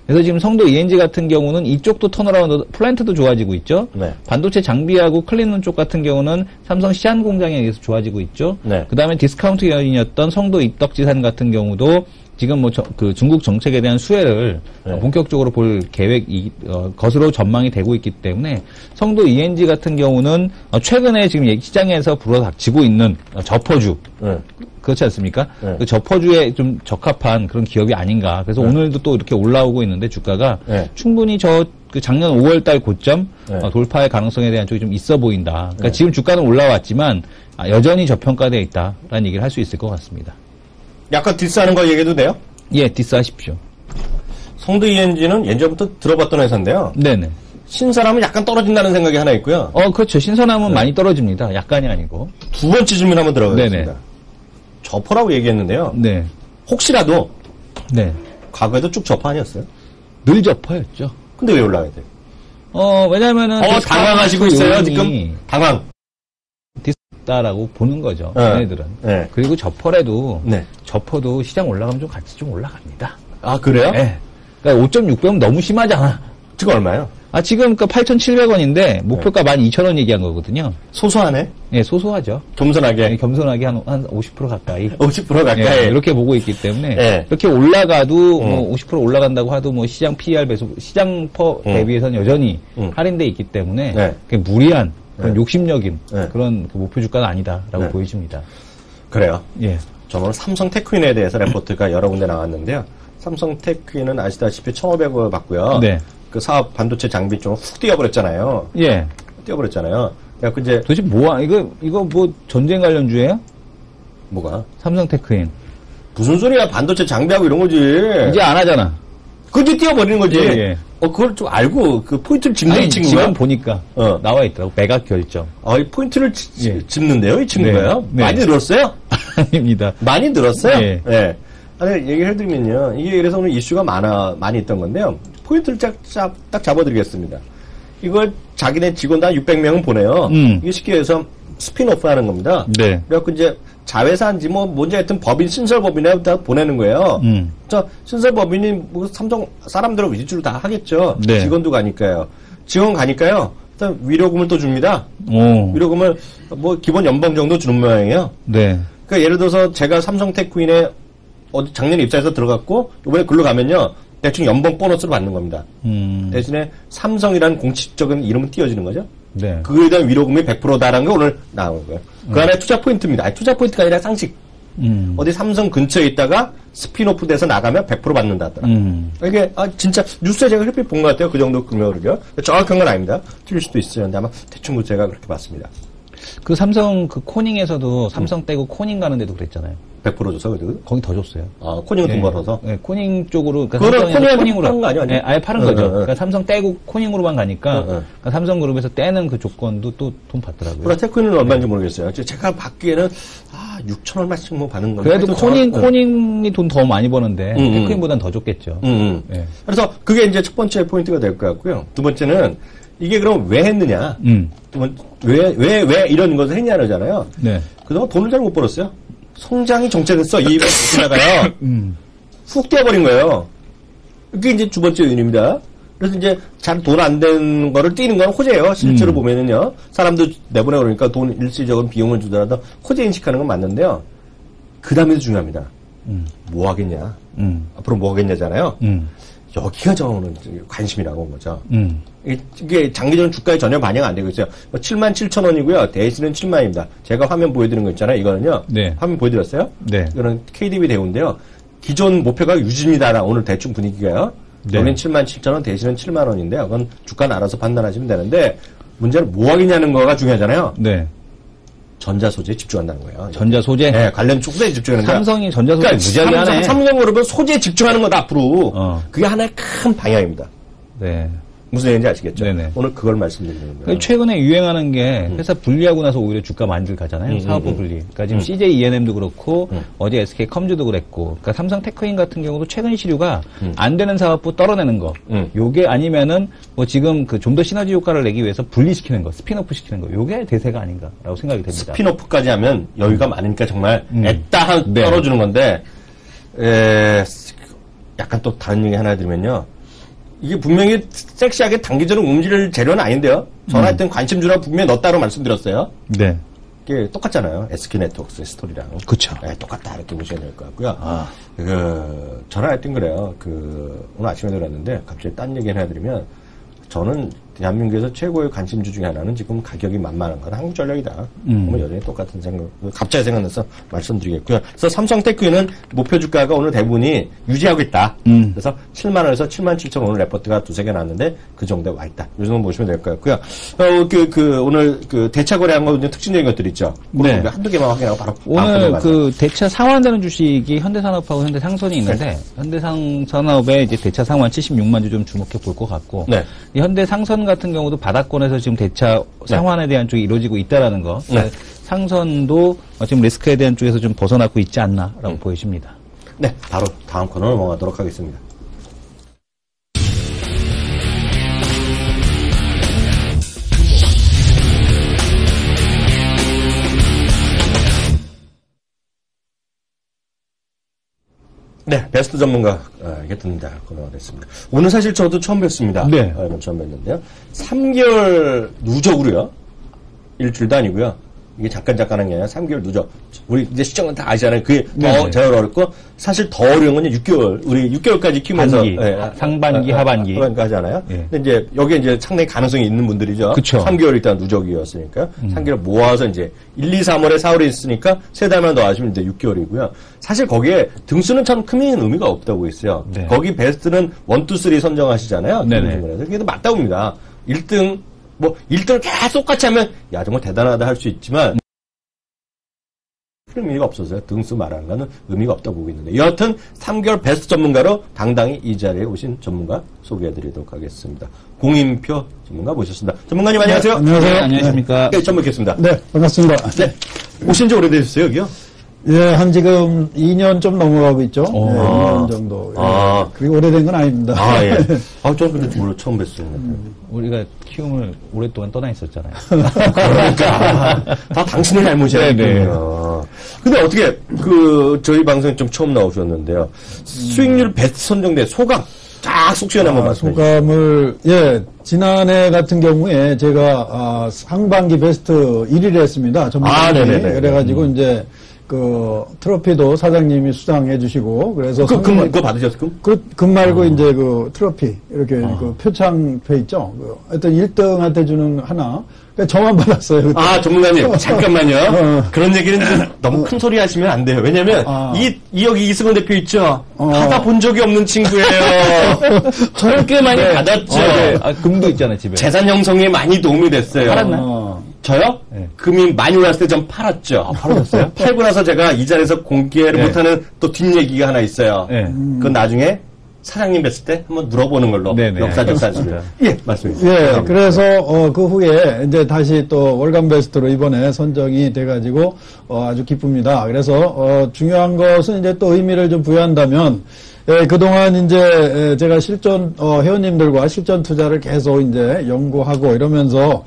그래서 지금 성도 ENG 같은 경우는 이쪽도 턴어라운드, 플랜트도 좋아지고 있죠. 네. 반도체 장비하고 클린룸 쪽 같은 경우는 삼성 시안 공장에 의해서 좋아지고 있죠. 네. 그 다음에 디스카운트 여인이었던 성도 입덕지산 같은 경우도 지금 그 중국 정책에 대한 수혜를 본격적으로 볼 것으로 전망이 되고 있기 때문에 성도 ENG 같은 경우는 최근에 지금 시장에서 불어닥치고 있는 저퍼주. 그렇지 않습니까? 그 저퍼주에 좀 적합한 그런 기업이 아닌가. 그래서 오늘도 또 이렇게 올라오고 있는데 주가가 충분히 그 작년 5월달 고점 돌파의 가능성에 대한 쪽이 좀 있어 보인다. 그러니까 지금 주가는 올라왔지만 여전히 저평가되어 있다라는 얘기를 할 수 있을 것 같습니다.
약간 디스하는 거 얘기해도 돼요?
예, 디스하십시오.
성도 ENG는 예전부터 들어봤던 회사인데요.
네네.
신선하면 약간 떨어진다는 생각이 하나 있고요.
그렇죠. 신선하면 많이 떨어집니다. 약간이 아니고.
두 번째 질문 한번 들어가겠습니다. 저퍼라고 얘기했는데요.
네.
혹시라도 과거에도 쭉 저퍼 아니었어요?
늘 저퍼였죠.
근데 왜 올라가야 돼요?
왜냐면은
당황하시고 있어요, 지금? 당황.
다라고 보는 거죠. 얘네들은. 그리고 저퍼라도 저퍼도 시장 올라가면 좀 같이 좀 올라갑니다.
아, 그래요?
네. 그러니까 5.6배면 너무 심하잖아.
지금 얼마예요?
지금 그 8,700원인데 목표가 12,000원 얘기한 거거든요.
소소하네?
예, 소소하죠.
겸손하게.
네, 겸손하게 한 50% 가까이.
50% 가까이.
예, 이렇게 보고 있기 때문에 이렇게 올라가도 뭐 50% 올라간다고 하도 뭐 시장 PER 배수, 시장 대비해서는 여전히 할인돼 있기 때문에 무리한 그런 욕심적인 그런 그 목표 주가는 아니다라고 보여집니다.
그래요?
예.
저는 삼성 테크윈에 대해서 레포트가 여러 군데 나왔는데요. 삼성 테크윈은 아시다시피 1,500원 받고요. 그 사업 반도체 장비 쪽으로 훅 뛰어버렸잖아요.
예.
뛰어버렸잖아요. 그래서 이제
도대체 이거 뭐 전쟁 관련주예요?
뭐가?
삼성 테크윈.
무슨 소리야? 반도체 장비하고 이런 거지.
이제 안 하잖아.
그게 뛰어버리는 거지. 그걸 좀 알고 그 포인트를 짚는 이 친구가.
지금 보니까 나와 있더라고. 매각 결정.
이 포인트를 짚는데요, 이 친구가요?
네.
많이 늘었어요?
아닙니다.
많이 늘었어요?
네.
아니, 얘기를 해드리면요. 이게 그래서 오늘 이슈가 많이 있던 건데요. 포인트를 딱 잡아드리겠습니다. 이걸 자기네 직원 한 600명은 보내요. 이게 쉽게 해서 스피노프 하는 겁니다.
네.
그래갖고 이제 자회사인지 뭔지 하여튼 법인, 신설법인에 다 보내는 거예요. 신설법인이 뭐 삼성 사람들을 위주로 다 하겠죠.
네.
직원도 가니까요. 직원 가니까요. 일단 위로금을 또 줍니다. 위로금을 뭐 기본 연봉 정도 주는 모양이에요.
네.
그러니까 예를 들어서 제가 삼성 테크윈에 작년에 입사해서 들어갔고 이번에 글로 가면요. 대충 연봉 보너스로 받는 겁니다. 대신에 삼성이라는 공식적인 이름은 띄워지는 거죠.
네.
그거에 대한 위로금이 100%다라는 게 오늘 나온 거예요. 그 안에 투자 포인트입니다. 투자 포인트가 아니라 상식. 어디 삼성 근처에 있다가 스피노프 돼서 나가면 100% 받는다 하더라. 이게 진짜 뉴스에 제가 얼핏 본 것 같아요. 그 정도 금액을요. 정확한 건 아닙니다. 틀릴 수도 있어요. 근데 아마 대충 제가 그렇게 봤습니다.
그 삼성 그 코닝에서도 삼성 떼고 코닝 가는 데도 그랬잖아요.
100% 줬어, 그래도?
거기 더 줬어요.
코닝은 돈 벌어서?
네, 코닝 쪽으로.
그러니까 코닝으로 파는 거 아니야?
네, 아예 파는 거죠. 그러니까 삼성 떼고 코닝으로만 가니까, 그러니까 삼성그룹에서 떼는 그 조건도 또 돈 받더라고요.
그러나 테크윈은 얼마인지 모르겠어요. 제가 받기에는, 6천 얼마씩 뭐 받는 건데.
그래도 코닝이 돈 더 많이 버는데, 테크윈보단 더 줬겠죠.
네. 그래서 그게 이제 첫 번째 포인트가 될 것 같고요. 두 번째는, 이게 그럼 왜 했느냐? 두 번째, 왜 이런 것을 했냐잖아요.
네.
그동안 돈을 잘 못 벌었어요. 성장이 정체됐어. 이 입에 지나가요. 훅 뛰어버린 거예요. 그게 이제 두 번째 요인입니다. 그래서 이제 잘 돈 안 된 거를 뛰는 건 호재예요. 실제로 보면은요. 사람도 내보내고 그러니까 돈 일시적인 비용을 주더라도 호재 인식하는 건 맞는데요. 그 다음에도 중요합니다. 뭐 하겠냐. 앞으로 뭐 하겠냐잖아요. 여기가 저는 관심이라고 온 거죠. 이게 장기적인 주가에 전혀 반영 안 되고 있어요. 77,000원이고요. 대신은 7만입니다. 제가 화면 보여드리는 거 있잖아요. 이거는요.
네.
화면 보여드렸어요?
네.
이거는 KDB 대우인데요. 기존 목표가 유지입니다. 오늘 대충 분위기가요.
네.
여기는 77,000원, 대신은 7만원인데요. 그건 주가는 알아서 판단하시면 되는데, 문제는 뭐 하겠냐는 거가 중요하잖아요.
네.
전자소재에 집중한다는 거예요.
전자소재?
네, 관련 소재에 집중하는 거예요.
삼성이 전자소재
그러니까
무지하게 하네.
삼성그룹은 소재에 집중하는 거다, 앞으로. 그게 하나의 큰 방향입니다.
네.
무슨 얘기인지 아시겠죠?
네네.
오늘 그걸 말씀드리는 거예요.
최근에 유행하는 게 회사 분리하고 나서 오히려 주가 많이들 가잖아요. 사업부 분리. 그러니까 지금 CJ E&M도 그렇고 어제 SK 컴즈도 그랬고, 그러니까 삼성 테크인 같은 경우도 최근 시류가 안 되는 사업부 떨어내는 거. 요게 아니면은 뭐 지금 그 좀 더 시너지 효과를 내기 위해서 분리시키는 거, 스피노프 시키는 거. 요게 대세가 아닌가라고 생각이 됩니다.
스피노프까지 하면 여유가 많으니까 정말 애따 떨어주는 건데, 약간 또 다른 얘기 하나 드리면요. 이게 분명히 섹시하게 단기적으로 움직일 재료는 아닌데요. 전화했던 관심 주라고 분명히 넣었다고 말씀드렸어요.
네.
이게 똑같잖아요. SK네트워크의 스토리랑.
그쵸.
네, 똑같다. 이렇게 보셔야 될 것 같고요. 전화했던 그래요. 오늘 아침에도 그랬는데, 갑자기 딴 얘기 하나 드리면, 저는 대한민국에서 최고의 관심주 중에 하나는 지금 가격이 만만한 건 한국전력이다. 뭐 여전히 똑같은 생각, 갑자기 생각나서 말씀드리겠고요. 그래서 삼성테크는 목표 주가가 오늘 대부분이 유지하고 있다. 그래서 7만원에서 7만7천 오늘 레포트가 두세 개 나왔는데 그 정도에 와 있다. 이 정도 보시면 될 것 같고요. 오늘 대차 거래한 거 특징적인 것들 있죠.
네.
한두 개만 확인하고 바로.
오늘 대차 상환되는 주식이 현대산업하고 현대상선이 있는데, 네. 현대산업의 이제 대차 상환 76만 주 좀 주목해 볼 것 같고, 네. 이 현대상선 같은 경우도 바닥권에서 지금 대차 상환에 대한 쪽이 이루어지고 있다라는 거. 네. 상선도 지금 리스크에 대한 쪽에서 좀 벗어나고 있지 않나라고 보여집니다.
네, 바로 다음 코너 넘어가도록 하겠습니다. 네, 베스트 전문가 겠습니다. 코너가 됐습니다. 오늘 사실 저도 처음 뵀습니다.
네.
처음 뵀는데요. 3개월 누적으로요. 일주일도 아니고요. 이게 잠깐 하는 게 아니라 3개월 누적. 우리 이제 시청은 다 아시잖아요. 그게 더 제일 어렵고, 사실 더 어려운 건 6개월. 우리 6개월까지 키우면서.
반기, 상반기, 하반기.
하반기 하잖아요. 근데 이제 여기에 이제 상당히 가능성이 있는 분들이죠.
그쵸.
3개월 일단 누적이었으니까. 3개월 모아서 이제 1, 2, 3월에 4월에 있으니까 3달만 더 하시면 이제 6개월이고요. 사실 거기에 등수는 참 큰 의미가 없다고 했어요. 네. 거기 베스트는 1, 2, 3 선정하시잖아요.
네네.
그게 맞다고 봅니다. 1등, 1등을 계속 똑같이 하면, 야, 정말 대단하다 할 수 있지만, 큰 의미가 없어서요. 등수 말하는 거는 의미가 없다고 보고 있는데. 여하튼, 3개월 베스트 전문가로 당당히 이 자리에 오신 전문가 소개해드리도록 하겠습니다. 공인표 전문가 모셨습니다. 전문가님 안녕하세요.
네, 안녕하세요. 안녕하십니까.
네, 처음 뵙겠습니다.
네, 반갑습니다.
네. 오신 지 오래되셨어요, 여기요?
예, 한 지금 2년 좀 넘어가고 있죠. 네, 2년 정도. 예. 그리고 오래된 건 아닙니다.
예. 저는 근데 오늘 처음 뵀어요.
우리가 키움을 오랫동안 떠나 있었잖아요.
그러니까. 다 당신의 잘못이에요. 근데 어떻게, 저희 방송에 좀 처음 나오셨는데요. 수익률 베스트 선정대 소감, 쫙 속 시원한 번 말씀해 주세요.
소감을, 지난해 같은 경우에 제가, 상반기 베스트 1위를 했습니다.
네네네.
그래가지고 이제, 트로피도 사장님이 수상해 주시고, 그래서.
그거 받으셨어요?
금 말고 이제 트로피, 이렇게 표창표 있죠? 하여튼 1등한테 주는 하나. 그러니까 저만 받았어요. 그때.
전문가님, 잠깐만요. 그런 얘기는 너무 큰 소리 하시면 안 돼요. 왜냐면, 여기 이승원 대표 있죠? 받아본 적이 없는 친구예요. 저를 꽤 많이 받았죠.
금도 있잖아요, 집에.
재산 형성에 많이 도움이 됐어요.
팔았나?
저요?
네.
금이 많이 올랐을 때 전 팔았죠.
팔았어요?
팔고 나서 제가 이 자리에서 공개를 못하는 또 뒷얘기가 하나 있어요. 그건 나중에 사장님 뵀을 때 한번 물어보는 걸로. 역사적 사실. 예, 말씀해주세요.
예, 그래서, 그 후에 이제 다시 또 월간 베스트로 이번에 선정이 돼가지고, 아주 기쁩니다. 그래서, 중요한 것은 이제 또 의미를 좀 부여한다면, 그동안 이제 제가 회원님들과 실전 투자를 계속 이제 연구하고 이러면서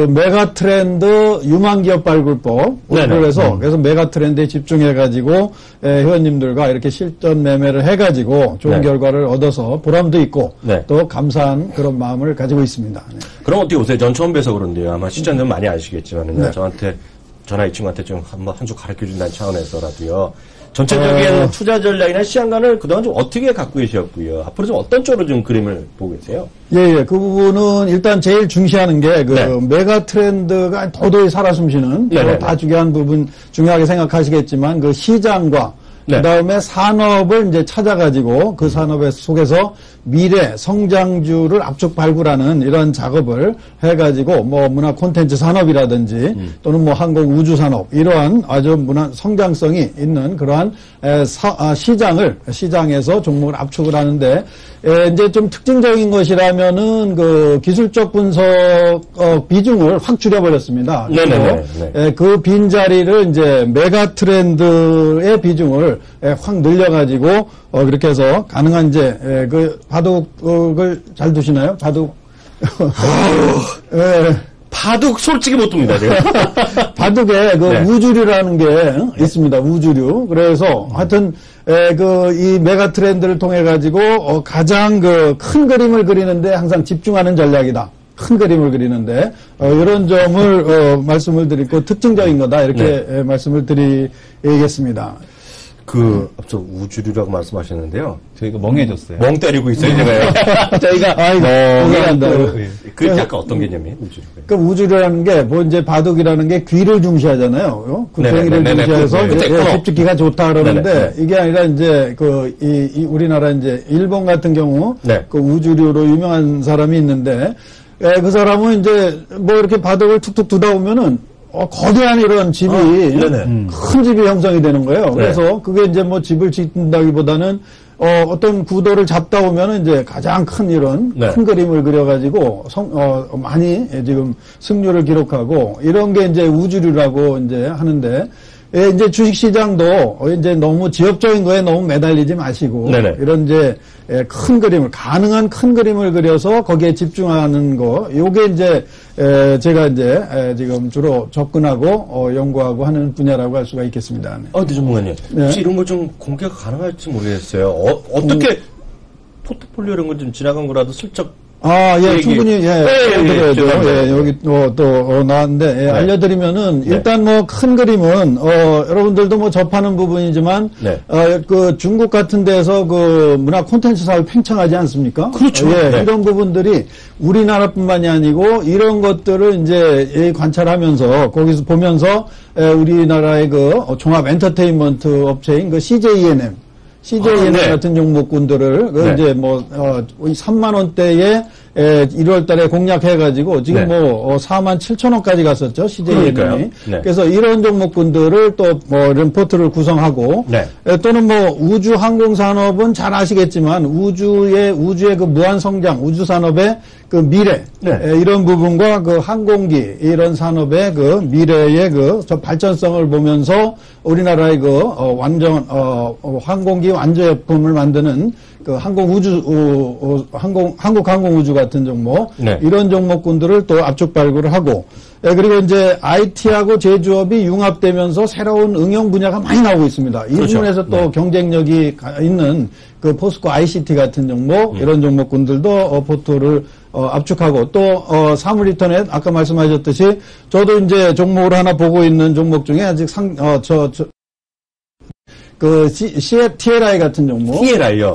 메가 트렌드 유망 기업 발굴법 그래서 메가 트렌드에 집중해가지고 회원님들과 이렇게 실전 매매를 해가지고 좋은 결과를 얻어서 보람도 있고 또 감사한 그런 마음을 가지고 있습니다.
그럼 어떻게 보세요? 전 처음 뵈서 그런데요. 아마 시청자는 많이 아시겠지만은 저한테 이 친구한테 좀 한 수 가르쳐 준다는 차원에서라도요. 전체적인 투자 전략이나 시장관을 그동안 좀 어떻게 갖고 계셨고요. 앞으로 좀 어떤 쪽으로 좀 그림을 보고 계세요?
그 부분은 일단 제일 중시하는 게 메가 트렌드가 도저히 살아 숨쉬는 다 중요하게 생각하시겠지만 시장과 그다음에 산업을 이제 찾아가지고 그 산업의 속에서 미래 성장주를 압축 발굴하는 이런 작업을 해가지고 뭐 문화 콘텐츠 산업이라든지 또는 뭐 항공 우주 산업 이러한 아주 문화 성장성이 있는 그러한 시장에서 종목을 압축을 하는데 이제 좀 특징적인 것이라면은 그 기술적 분석 비중을 확 줄여버렸습니다. 그리고 그 빈자리를 이제 메가 트렌드의 비중을 확 늘려가지고 그렇게 해서 가능한 이제 그 바둑을 잘 두시나요? 바둑.
바둑 솔직히 못 둡니다, 제가.
바둑에 그 우주류라는 게 있습니다. 우주류. 그래서 하여튼 이 메가 트렌드를 통해 가지고 가장 그 큰 그림을 그리는데 항상 집중하는 전략이다. 큰 그림을 그리는데 이런 점을 말씀을 드리고 특징적인 거다 이렇게 말씀을 드리겠습니다.
앞서 우주류라고 말씀하셨는데요.
저희가 멍해졌어요.
멍 때리고 있어요, 제가요.
저희가,
멍해한다.
그게 약간 어떤 개념이에요, 우주류?
그 우주류라는 게, 뭐, 이제 바둑이라는 게 귀를 중시하잖아요. 구덩이를 중시해서 집짓기가 좋다 그러는데, 이게 아니라 이제, 우리나라 이제, 일본 같은 경우, 그 우주류로 유명한 사람이 있는데, 그 사람은 이제, 뭐 이렇게 바둑을 툭툭 두다 보면은, 거대한 이런 집이, 큰 집이 형성이 되는 거예요. 그래서 그게 이제 뭐 집을 짓는다기보다는, 어떤 구도를 잡다 보면은 이제 가장 큰 이런 큰 그림을 그려가지고 많이 지금 승률을 기록하고 이런 게 이제 우주류라고 이제 하는데, 이제 주식시장도 이제 너무 지역적인 거에 너무 매달리지 마시고 이런 이제 큰 그림을 가능한 큰 그림을 그려서 거기에 집중하는 거 요게 이제 제가 이제 지금 주로 접근하고 연구하고 하는 분야라고 할 수가 있겠습니다.
근데 전문가님 혹시 이런 거 좀 공개가 가능할지 모르겠어요. 어떻게 포트폴리오 이런 건 좀 지나간 거라도 슬쩍
충분히, 여기, 나왔는데, 알려드리면은, 일단 뭐, 큰 그림은, 여러분들도 뭐 접하는 부분이지만, 그 중국 같은 데서 그 문화 콘텐츠 사업을 팽창하지 않습니까?
그렇죠.
이런 부분들이 우리나라뿐만이 아니고, 이런 것들을 이제 관찰하면서, 거기서 보면서, 우리나라의 그 종합 엔터테인먼트 업체인 그 CJENM, 같은 종목군들을 이제 뭐 3만 원대에 1월 달에 공략해가지고 지금 뭐 4만 7천 원까지 갔었죠. CJENM이. 그래서 이런 종목군들을 또 뭐 이런 포트를 구성하고 또는 뭐 우주 항공 산업은 잘 아시겠지만 우주의 그 무한 성장, 우주 산업의 그 미래 이런 부분과 그 항공기 이런 산업의 그 미래의 그 발전성을 보면서 우리나라의 그 항공기 완제품을 만드는 그 한국 항공우주 같은 종목 이런 종목군들을 또 압축 발굴을 하고 그리고 이제 IT하고 제조업이 융합되면서 새로운 응용 분야가 많이 나오고 있습니다. 이 부분에서 또 경쟁력이 있는 그 포스코 ICT 같은 종목 이런 종목군들도 포트를 압축하고 또 사물인터넷 아까 말씀하셨듯이 저도 이제 종목을 하나 보고 있는 종목 중에 아직 TLI 같은 종목.
TLI요?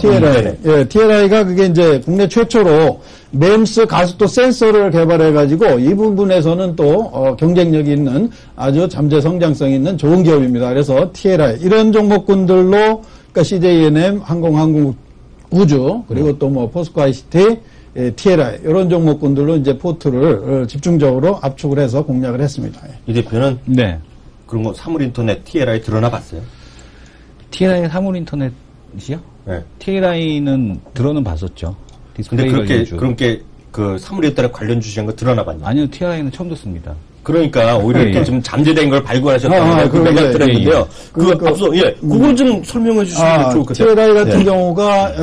TLI가 그게 이제 국내 최초로 MEMS 가속도 센서를 개발해가지고 이 부분에서는 또, 경쟁력이 있는 아주 잠재 성장성 있는 좋은 기업입니다. 그래서 TLI. 이런 종목군들로, 그러니까 CJENM, 항공우주, 그리고 또 뭐 포스코 ICT, TLI, 이런 종목군들로 이제 포트를 집중적으로 압축을 해서 공략을 했습니다.
이 대표는? 그런 거 사물인터넷 TLI 드러나 봤어요?
TLI 사물인터넷이요? TLI는 들어는 봤었죠.
근데 그렇게 그 사물인터넷 관련 주시한 거 드러나 봤나요?
아니요, TLI는 처음 듣습니다.
그러니까 오히려 이렇게 좀 잠재된 걸 발굴하셨다는 그 메가 트렌드인데요. 앞서 그걸 좀 설명해 주시면 좋을 것 같아요.
TLI 같은 경우가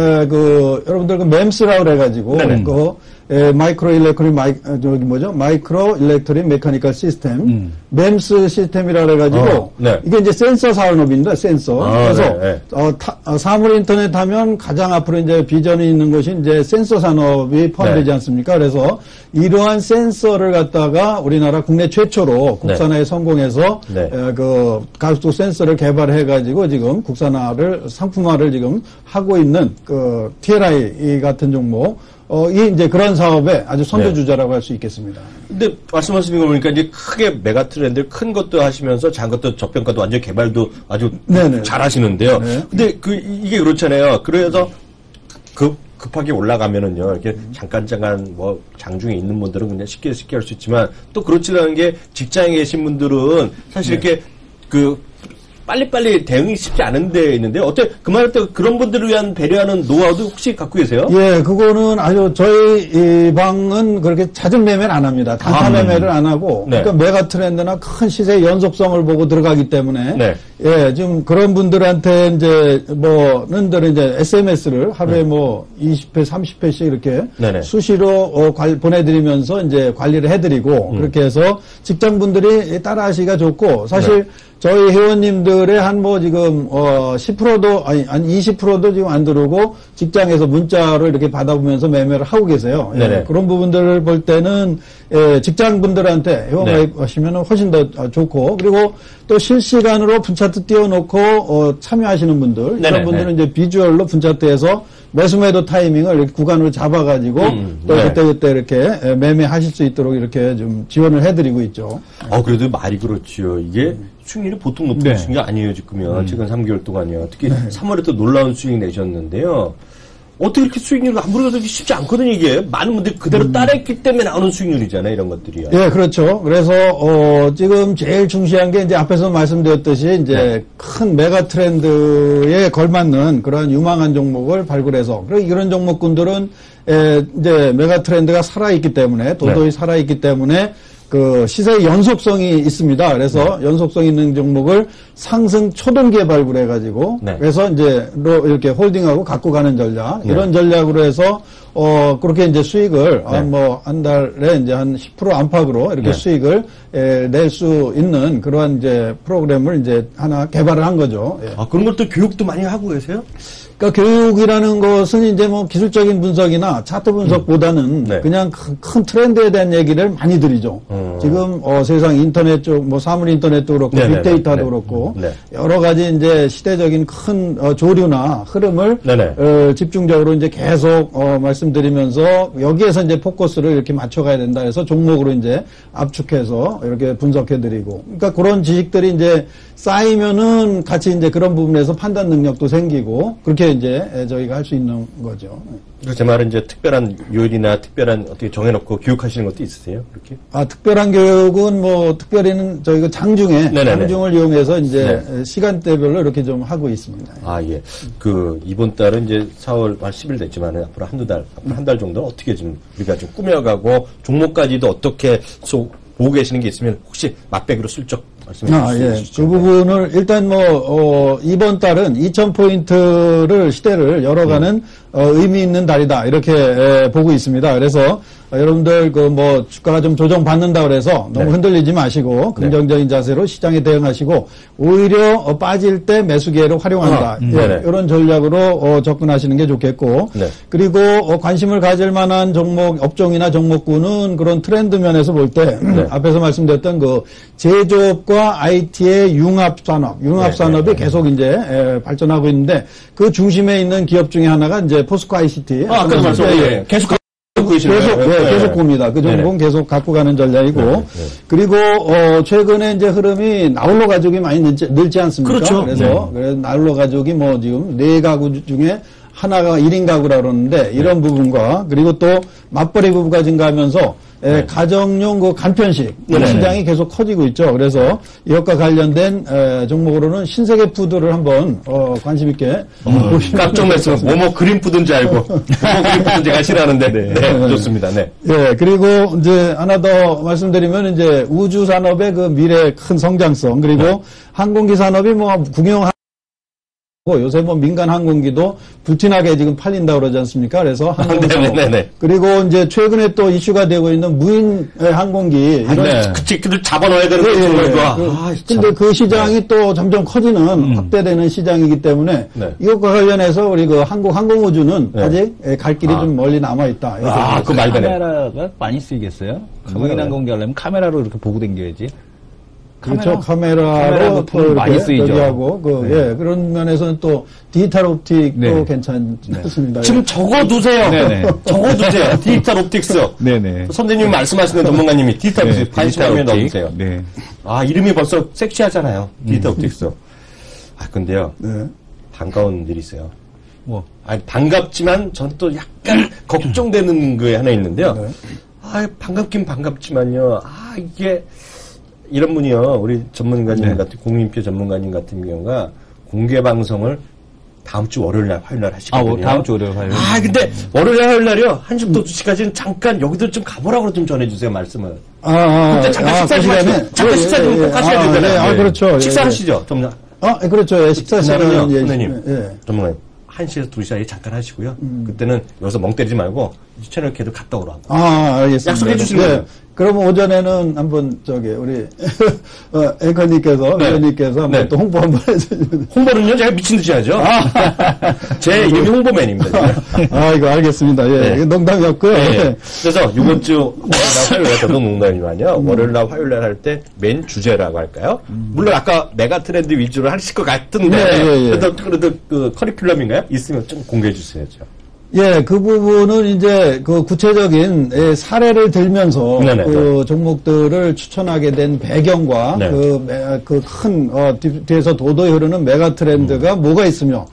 여러분들 그 MEMS라고 그래가지고 마이크로 일렉트릭 메카니컬 시스템 MEMS 시스템이라 그래가지고 이게 이제 센서 산업입니다. 센서. 그래서 사물 인터넷 하면 가장 앞으로 이제 비전이 있는 것이 이제 센서 산업이 포함되지 않습니까? 그래서 이러한 센서를 갖다가 우리나라 국내 최초로 국산화에 성공해서 그 가속도 센서를 개발해가지고 지금 국산화를 상품화를 지금 하고 있는 그 TLI 같은 종목. 이 이제 그런 사업의 아주 선두주자라고 할 수 있겠습니다.
근데 말씀하시는 거 보니까 이제 크게 메가 트렌드 큰 것도 하시면서 작은 것도 저평가도 완전 개발도 아주 잘 하시는데요. 근데 이게 그렇잖아요. 그래서 그 급하게 올라가면은요, 이렇게 잠깐 뭐 장중에 있는 분들은 그냥 쉽게 할 수 있지만 또 그렇지 않은 게 직장에 계신 분들은 사실 이렇게 빨리빨리 대응이 쉽지 않은 데 있는데, 어때? 그 말할 때 그런 분들을 위한 배려하는 노하우도 혹시 갖고 계세요?
예, 그거는 아주 저희 이 방은 그렇게 잦은 매매를 안 합니다. 단타 매매를 안 하고,
네.
그러니까 메가 트렌드나 큰 시세 연속성을 보고 들어가기 때문에,
네.
예, 지금 그런 분들한테 이제 는들 이제 SMS를 하루에 뭐 20회, 30회씩 이렇게
네네.
수시로 보내드리면서 이제 관리를 해드리고, 그렇게 해서 직장분들이 따라하시기가 좋고, 사실
네.
저희 회원님들의 한 뭐 지금 10%도 아니 한 20%도 지금 안 들어오고 직장에서 문자로 이렇게 받아보면서 매매를 하고 계세요. 예, 그런 부분들을 볼 때는 직장분들한테 회원가입하시면 훨씬 더 좋고, 그리고 또 실시간으로 분차트 띄워놓고 참여하시는 분들, 이런 분들은 이제 비주얼로 분차트에서 매수매도 타이밍을 이렇게 구간으로 잡아가지고 또 그때 이렇게 매매하실 수 있도록 이렇게 좀 지원을 해드리고 있죠.
그래도 말이 그렇지요. 이게 수익률이 보통 높은 수익이 아니에요, 지금요. 최근 3개월 동안요. 특히 3월에 또 놀라운 수익 내셨는데요. 어떻게 이렇게 수익률이 아무래도 그렇게 쉽지 않거든요, 이게. 많은 분들이 그대로 따라했기 때문에 나오는 수익률이잖아요, 이런 것들이요.
예, 그렇죠. 그래서, 지금 제일 중시한 게 이제 앞에서 말씀드렸듯이 이제 큰 메가 트렌드에 걸맞는 그런 유망한 종목을 발굴해서, 그리고 이런 종목군들은, 이제 메가 트렌드가 살아있기 때문에, 도도히 살아있기 때문에, 그 시세의 연속성이 있습니다. 그래서 연속성 있는 종목을 상승 초동기에 발굴해가지고 그래서 이제 이렇게 홀딩하고 갖고 가는 전략 이런 전략으로 해서 그렇게 이제 수익을 뭐 한 달에 이제 한 10% 안팎으로 이렇게 수익을 낼 수 있는 그러한 이제 프로그램을 이제 하나 개발을 한 거죠. 예.
그런 것도 교육도 많이 하고 계세요?
그러니까 교육이라는 것은 이제 뭐 기술적인 분석이나 차트 분석보다는 그냥 큰 트렌드에 대한 얘기를 많이 드리죠. 지금 세상 인터넷 쪽, 뭐 사물 인터넷도 그렇고 빅데이터도 그렇고 여러 가지 이제 시대적인 큰 조류나 흐름을 집중적으로 이제 계속 말씀드리면서 여기에서 이제 포커스를 이렇게 맞춰가야 된다 해서 종목으로 이제 압축해서 이렇게 분석해드리고, 그러니까 그런 지식들이 이제 쌓이면은 같이 이제 그런 부분에서 판단 능력도 생기고 그렇게 이제 저희가 할 수 있는 거죠.
제 말은 이제 특별한 요일이나 특별한 어떻게 정해놓고 교육하시는 것도 있으세요? 그렇게?
특별한 교육은 뭐 특별히는 저희가 장중에 장중을 이용해서 이제 시간대별로 이렇게 좀 하고 있습니다.
예. 이번 달은 이제 4월 한 10일 됐지만 앞으로 한 달 정도 어떻게 좀 우리가 좀 꾸며가고 종목까지도 어떻게 보고 계시는 게 있으면 혹시 맛배기로 슬쩍 말씀해 주시죠.
그 부분을 일단 이번 달은 2000포인트를 시대를 열어가는 의미 있는 달이다 이렇게 보고 있습니다. 그래서 여러분들 주가가 좀 조정받는다 그래서 너무 흔들리지 마시고 긍정적인 자세로 시장에 대응하시고 오히려 빠질 때 매수 기회를 활용한다. 이런 전략으로 접근하시는 게 좋겠고 그리고 관심을 가질 만한 종목 업종이나 종목군은 그런 트렌드 면에서 볼 때 앞에서 말씀드렸던 제조업과 IT의 융합산업이 계속 이제 발전하고 있는데 그 중심에 있는 기업 중에 하나가 이제 포스코 ICT.
아까 말씀 계속
봅니다. 그 종목은 계속 갖고 가는 전략이고. 그리고, 최근에 이제 흐름이 나홀로 가족이 많이 늘지 않습니까?
그렇죠.
그래서 나홀로 가족이 지금 4가구 중에 하나가 1인 가구라 그러는데 이런 부분과 그리고 또 맞벌이 부부가 증가하면서 가정용 간편식 시장이 계속 커지고 있죠. 그래서 이것과 관련된 종목으로는 신세계 푸드를 한번 관심 있게
보시면 깜짝 놀랐어요. 뭐뭐 그린 푸드인 줄 알고 뭐뭐 그린 푸드 제가 싫어하는데 좋습니다.
그리고 이제 하나 더 말씀드리면 이제 우주 산업의 그 미래 큰 성장성 그리고 항공기 산업이 국영 요새 민간 항공기도 부티나게 지금 팔린다고 그러지 않습니까? 그래서 항공산업. 그리고 이제 최근에 또 이슈가 되고 있는 무인 항공기.
그들 잡아넣어야 되는 거죠.
근데 그 시장이 또 점점 커지는 확대되는 시장이기 때문에 이것과 관련해서 우리 항공우주는 아직 갈 길이 좀 멀리 남아있다.
그 말대로. 카메라가 많이 쓰이겠어요? 무인 항공기 하려면 카메라로 이렇게 보고 다녀야지.
그렇죠. 카메라로
많이 쓰이죠.
하고 그런 면에서는 또 디지털 옵틱도 괜찮습니다.
지금 적어두세요. 적어두세요. 디지털 옵틱스. 선생님이 말씀하시는 전문가님이 디지털 옵틱스 관심하면 넣어주세요. 이름이 벌써 섹시하잖아요. 디지털 옵틱스. 근데요. 반가운 일이 있어요.
뭐.
아니, 반갑지만 저는 또 약간 걱정되는 게 하나 있는데요. 네. 아, 반갑긴 반갑지만요. 아, 이게, 이런 분이요. 우리 전문가님 네. 같은, 공인표 전문가님 같은 경우가 공개 방송을 다음 주 월요일 날, 화요일 날 하시거든요.
다음 주 월요일, 화요일.
아, 근데 월요일 날, 화요일 날이요. 1시부터 2시까지는 잠깐 여기들 좀 가보라고 좀 전해주세요, 말씀을. 그때 잠깐 식사 좀 하시면, 잠깐 식사 좀 꼭 하셔야 되잖아요.
네. 그렇죠.
식사하시죠, 전문가.
그렇죠. 식사 시간은,
선생님. 전문가님. 1시에서 2시 사이에 잠깐 하시고요. 그때는 여기서 멍 때리지 말고 채널 K도 갔다 오라고.
알겠습니다.
약속해 주시면 돼요.
그러면 오전에는 한번 앵커님께서, 위원님께서 한번 또 홍보 한번 해주시면.
홍보는요, 제가 미친 듯이 하죠. 제 이름이 홍보맨입니다.
이거 알겠습니다. 예. 네. 농담이었고요.
네. 그래서 이번 주 화요일 날 저도 농담이만요. 월요일 날 화요일 날 할 때 맨 주제라고 할까요? 물론 아까 메가 트렌드 위주로 하실 것 같은데. 그래도 그 커리큘럼인가요? 있으면 좀 공개해 주셔야죠.
예, 그 부분은 이제 그 구체적인 사례를 들면서 그 종목들을 추천하게 된 배경과 그 큰 뒤에서 도도히 흐르는 메가 트렌드가 뭐가 있으며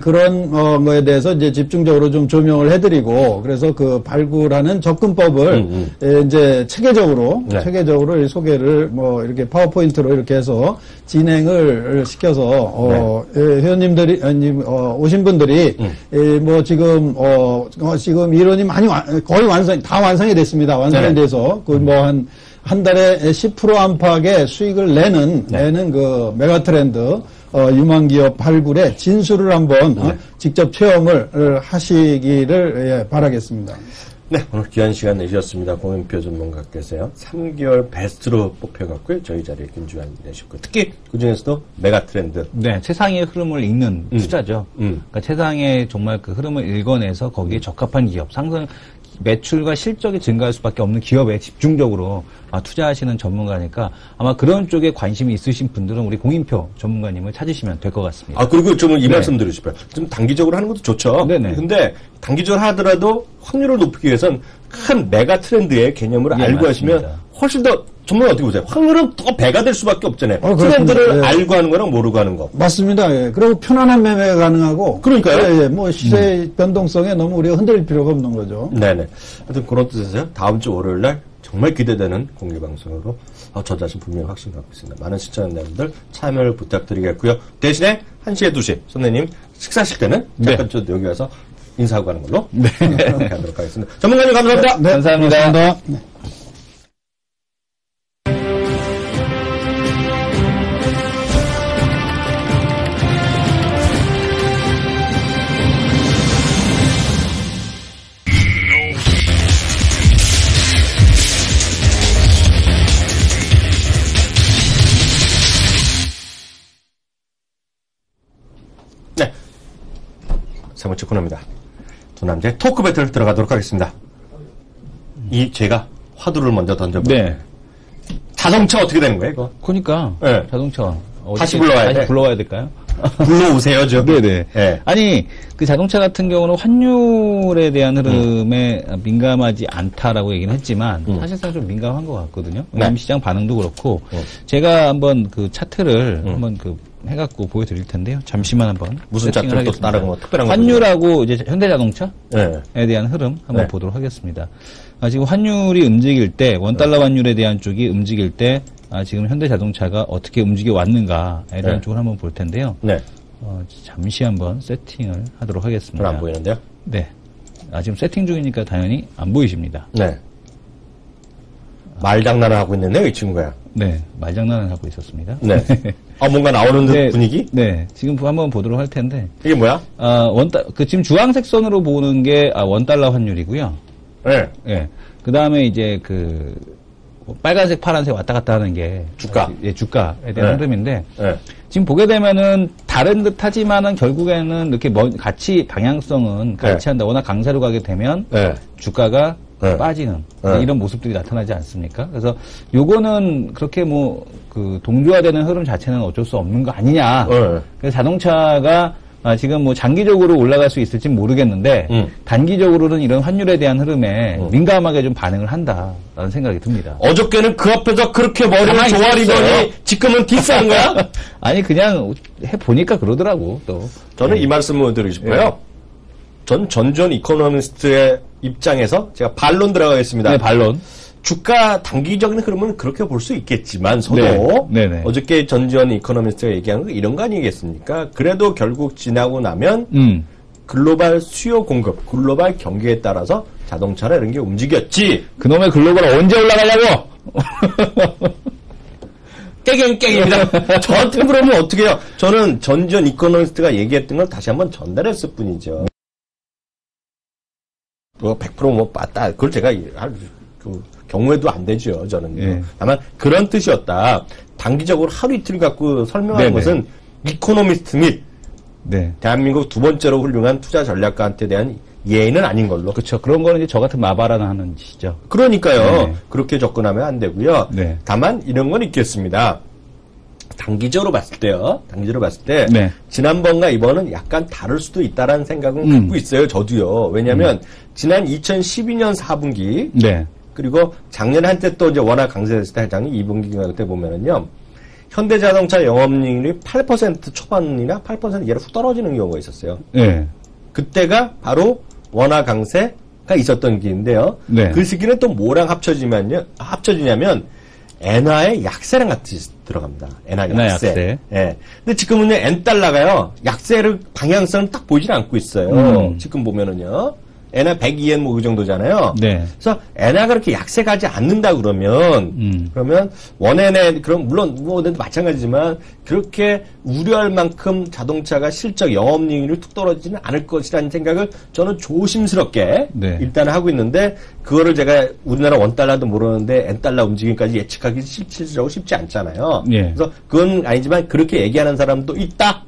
그런 거에 대해서 이제 집중적으로 좀 조명을 해드리고 그래서 그 발굴하는 접근법을 이제 체계적으로 소개를 뭐 이렇게 파워포인트로 이렇게 해서 진행을 시켜서 회원님들이 오신 분들이 뭐 지금 지금 이론이 많이 거의 다 완성이 됐습니다. 완성이 돼서 그 뭐 한 달에 10% 안팎의 수익을 내는 그 메가 트렌드 유망 기업 발굴의 진수를 한번 직접 체험을 하시기를 바라겠습니다.
네, 오늘 귀한 시간 내주셨습니다. 공인표 전문가께서요. 3개월 베스트로 뽑혀갖고요. 저희 자리에 김주환 내셨고 특히 그중에서도 메가 트렌드.
네, 세상의 흐름을 읽는 투자죠. 그러니까 세상의 정말 그 흐름을 읽어내서 거기에 적합한 기업, 상승 매출과 실적이 증가할 수밖에 없는 기업에 집중적으로 투자하시는 전문가니까 아마 그런 쪽에 관심이 있으신 분들은 우리 공인표 전문가님을 찾으시면 될 것 같습니다.
그리고 좀 이 말씀 드리고 싶어요. 좀 단기적으로 하는 것도 좋죠. 네네. 근데 단기적으로 하더라도 확률을 높이기 위해선 큰 메가 트렌드의 개념을 알고 맞습니다. 하시면 훨씬 더 전문가 어떻게 보세요? 확률은 더 배가 될 수밖에 없잖아요. 트렌드를 알고 하는 거랑 모르고 하는 거.
맞습니다. 예. 그리고 편안한 매매가 가능하고.
그러니까요.
뭐 시세 변동성에 너무 우리가 흔들릴 필요가 없는 거죠.
네네. 하여튼 그런 뜻에서요. 다음 주 월요일 날 정말 기대되는 공개 방송으로 저 자신 분명히 확신 갖고 있습니다. 많은 시청자분들 참여를 부탁드리겠고요. 대신에 1시에 2시 선생님 식사하실 때는 잠깐 좀 여기 와서 인사하고 가는 걸로 하도록 하겠습니다. 전문가님 감사합니다.
네, 감사합니다. 네.
세 번째 코너입니다. 두 남자의 토크 배틀 들어가도록 하겠습니다. 제가 화두를 먼저 던져볼게요. 네. 자동차 어떻게 되는 거예요, 이거?
그러니까.
네.
자동차.
다시
불러와야 될까요?
불러오세요, 저.
네네. 네. 아니, 그 자동차 같은 경우는 환율에 대한 흐름에 민감하지 않다라고 얘기는 했지만, 사실상 좀 민감한 것 같거든요. 왜냐면 시장 반응도 그렇고, 제가 한번 그 차트를 한번 해갖고 보여드릴 텐데요. 잠시만 한번.
무슨 차트를 또 다른 거 특별한 거.
환율하고 이제 현대자동차에 대한 흐름 한번 보도록 하겠습니다. 지금 환율이 움직일 때, 원달러 환율에 대한 쪽이 움직일 때, 지금 현대자동차가 어떻게 움직여 왔는가에 대한 쪽을 한번 볼 텐데요.
네.
잠시 한번 세팅을 하도록 하겠습니다.
그럼 안 보이는데요?
네. 지금 세팅 중이니까 당연히 안 보이십니다.
네. 말장난을 하고 있는데, 이 친구야.
네. 말장난을 하고 있었습니다.
네. 뭔가 나오는 듯 분위기?
네. 지금 한번 보도록 할 텐데.
이게 뭐야?
지금 주황색 선으로 보는 게 원달러 환율이고요.
네.
네. 그 다음에 이제 빨간색, 파란색 왔다 갔다 하는 게
주가.
주가에 대한 흐름인데 지금 보게 되면은 다른 듯 하지만은 결국에는 이렇게 같이 방향성은 같이 한다. 워낙 강세로 가게 되면 주가가 빠지는 이런 모습들이 나타나지 않습니까? 그래서 요거는 그렇게 동조화되는 흐름 자체는 어쩔 수 없는 거 아니냐. 그래서 자동차가 지금 뭐 장기적으로 올라갈 수 있을지 모르겠는데 단기적으로는 이런 환율에 대한 흐름에 민감하게 좀 반응을 한다라는 생각이 듭니다.
어저께는 그 앞에서 그렇게 머리를 조아리더니 지금은 디스한 거야?
아니 그냥 해보니까 그러더라고 또.
저는 이 말씀을 드리고 싶어요. 전 전전 이코노미스트의 입장에서 제가 반론 들어가겠습니다.
네, 반론.
주가 단기적인 흐름은 그렇게 볼 수 있겠지만서도 어저께 전지현 이코노미스트가 얘기한 거 이런 거 아니겠습니까? 그래도 결국 지나고 나면 글로벌 수요 공급, 글로벌 경기에 따라서 자동차나 이런 게 움직였지.
그놈의 글로벌 언제 올라가려고?
깨갱깨갱입니다. 저한테 그러면 어떻게 해요? 저는 전지현 이코노미스트가 얘기했던 걸 다시 한번 전달했을 뿐이죠. 100% 빠따. 그걸 제가 경우에도 안 되죠, 저는. 다만, 그런 뜻이었다. 단기적으로 하루 이틀 갖고 설명하는 것은 이코노미스트 및, 대한민국 두 번째로 훌륭한 투자 전략가한테 대한 예의는 아닌 걸로.
그렇죠. 그런 거는 이제 저 같은 마바라나 하는 짓이죠.
그러니까요. 그렇게 접근하면 안 되고요. 다만, 이런 건 있겠습니다. 단기적으로 봤을 때요. 지난번과 이번은 약간 다를 수도 있다라는 생각은 갖고 있어요. 저도요. 왜냐면, 지난 2012년 4분기. 그리고 작년에 한때 또 이제 워낙 강세됐을 때 작년 2분기인가 그때 보면은요. 현대자동차 영업이익률이 8% 초반이나 8% 이하로 훅 떨어지는 경우가 있었어요. 그때가 바로 원화 강세가 있었던 기인데요. 그 시기는 또 뭐랑 합쳐지냐면 엔화의 약세랑 같이 들어갑니다. 엔화 약세. 근데 지금은요, 엔달러가요, 약세를 방향성을 딱 보이질 않고 있어요. 지금 보면은요. 엔화 102엔 뭐 그 정도잖아요. 그래서 엔화가 그렇게 약세 가지 않는다 그러면 원엔에 그럼 물론 뭐 마찬가지지만 그렇게 우려할 만큼 자동차가 실적 영업이익률이 툭 떨어지지는 않을 것이라는 생각을 저는 조심스럽게 일단 하고 있는데 그거를 제가 우리나라 원달러도 모르는데 엔달러 움직임까지 예측하기 실질적으로 쉽지 않잖아요. 그래서 그건 아니지만 그렇게 얘기하는 사람도 있다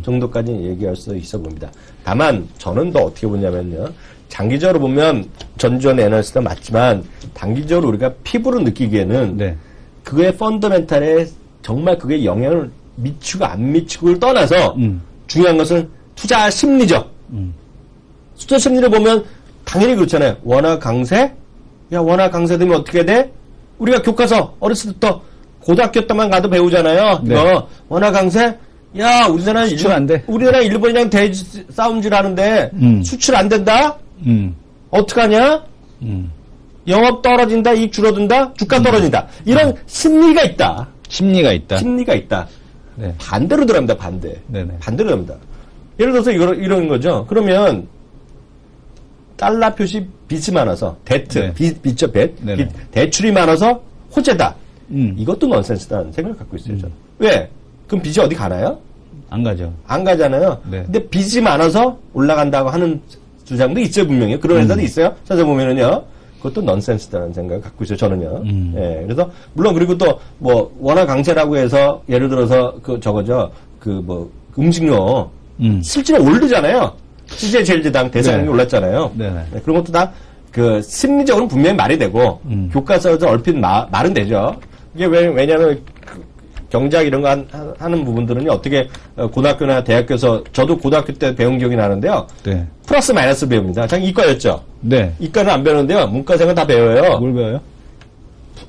정도까지는 얘기할 수 있어 봅니다. 다만 저는 더 어떻게 보냐면요. 장기적으로 보면 전전 에너지도 맞지만 단기적으로 우리가 피부로 느끼기에는 그의 펀더멘탈에 정말 그게 영향을 미치고 안 미치고를 떠나서 중요한 것은 투자 심리죠. 투자 심리를 보면 당연히 그렇잖아요. 원화 강세? 야, 원화 강세되면 어떻게 돼? 우리가 교과서 어렸을 때부터 고등학교 때만 가도 배우잖아요. 이거 원화 강세? 야, 우리나라는
수출 안 돼.
우리나라 일본이랑 싸움질 하는데 수출 안 된다? 어떡하냐? 영업 떨어진다, 이익 줄어든다, 주가 떨어진다. 이런 심리가 있다.
심리가 있다.
반대로 들어갑니다, 반대. 반대로 들어갑니다. 예를 들어서 이런 거죠. 그러면 달러 표시 빚이 많아서, 빚죠, 대출이 많아서 호재다. 이것도 넌센스다는 생각을 갖고 있어요, 저는. 왜? 그럼 빚이 어디 가나요?
안 가죠.
안 가잖아요. 근데 빚이 많아서 올라간다고 하는 주장도 있어요, 분명히. 그런 회사도 있어요. 찾아보면은요. 그것도 넌센스다는 생각을 갖고 있어요, 저는요. 그래서, 물론, 그리고 또, 원화 강세라고 해서, 예를 들어서, 음식료, 실제로 오르잖아요. CJ제일제당 대상이 올랐잖아요. 그런 것도 다, 심리적으로는 분명히 말이 되고, 교과서에서 얼핏 말은 되죠. 이게 왜냐면, 경제학 이런 거 하는 부분들은 어떻게 고등학교나 대학교에서 저도 고등학교 때 배운 기억이 나는데요. 플러스 마이너스 배웁니다. 참 이과였죠. 이과는 안 배우는데요. 문과생은 다 배워요.
뭘 배워요?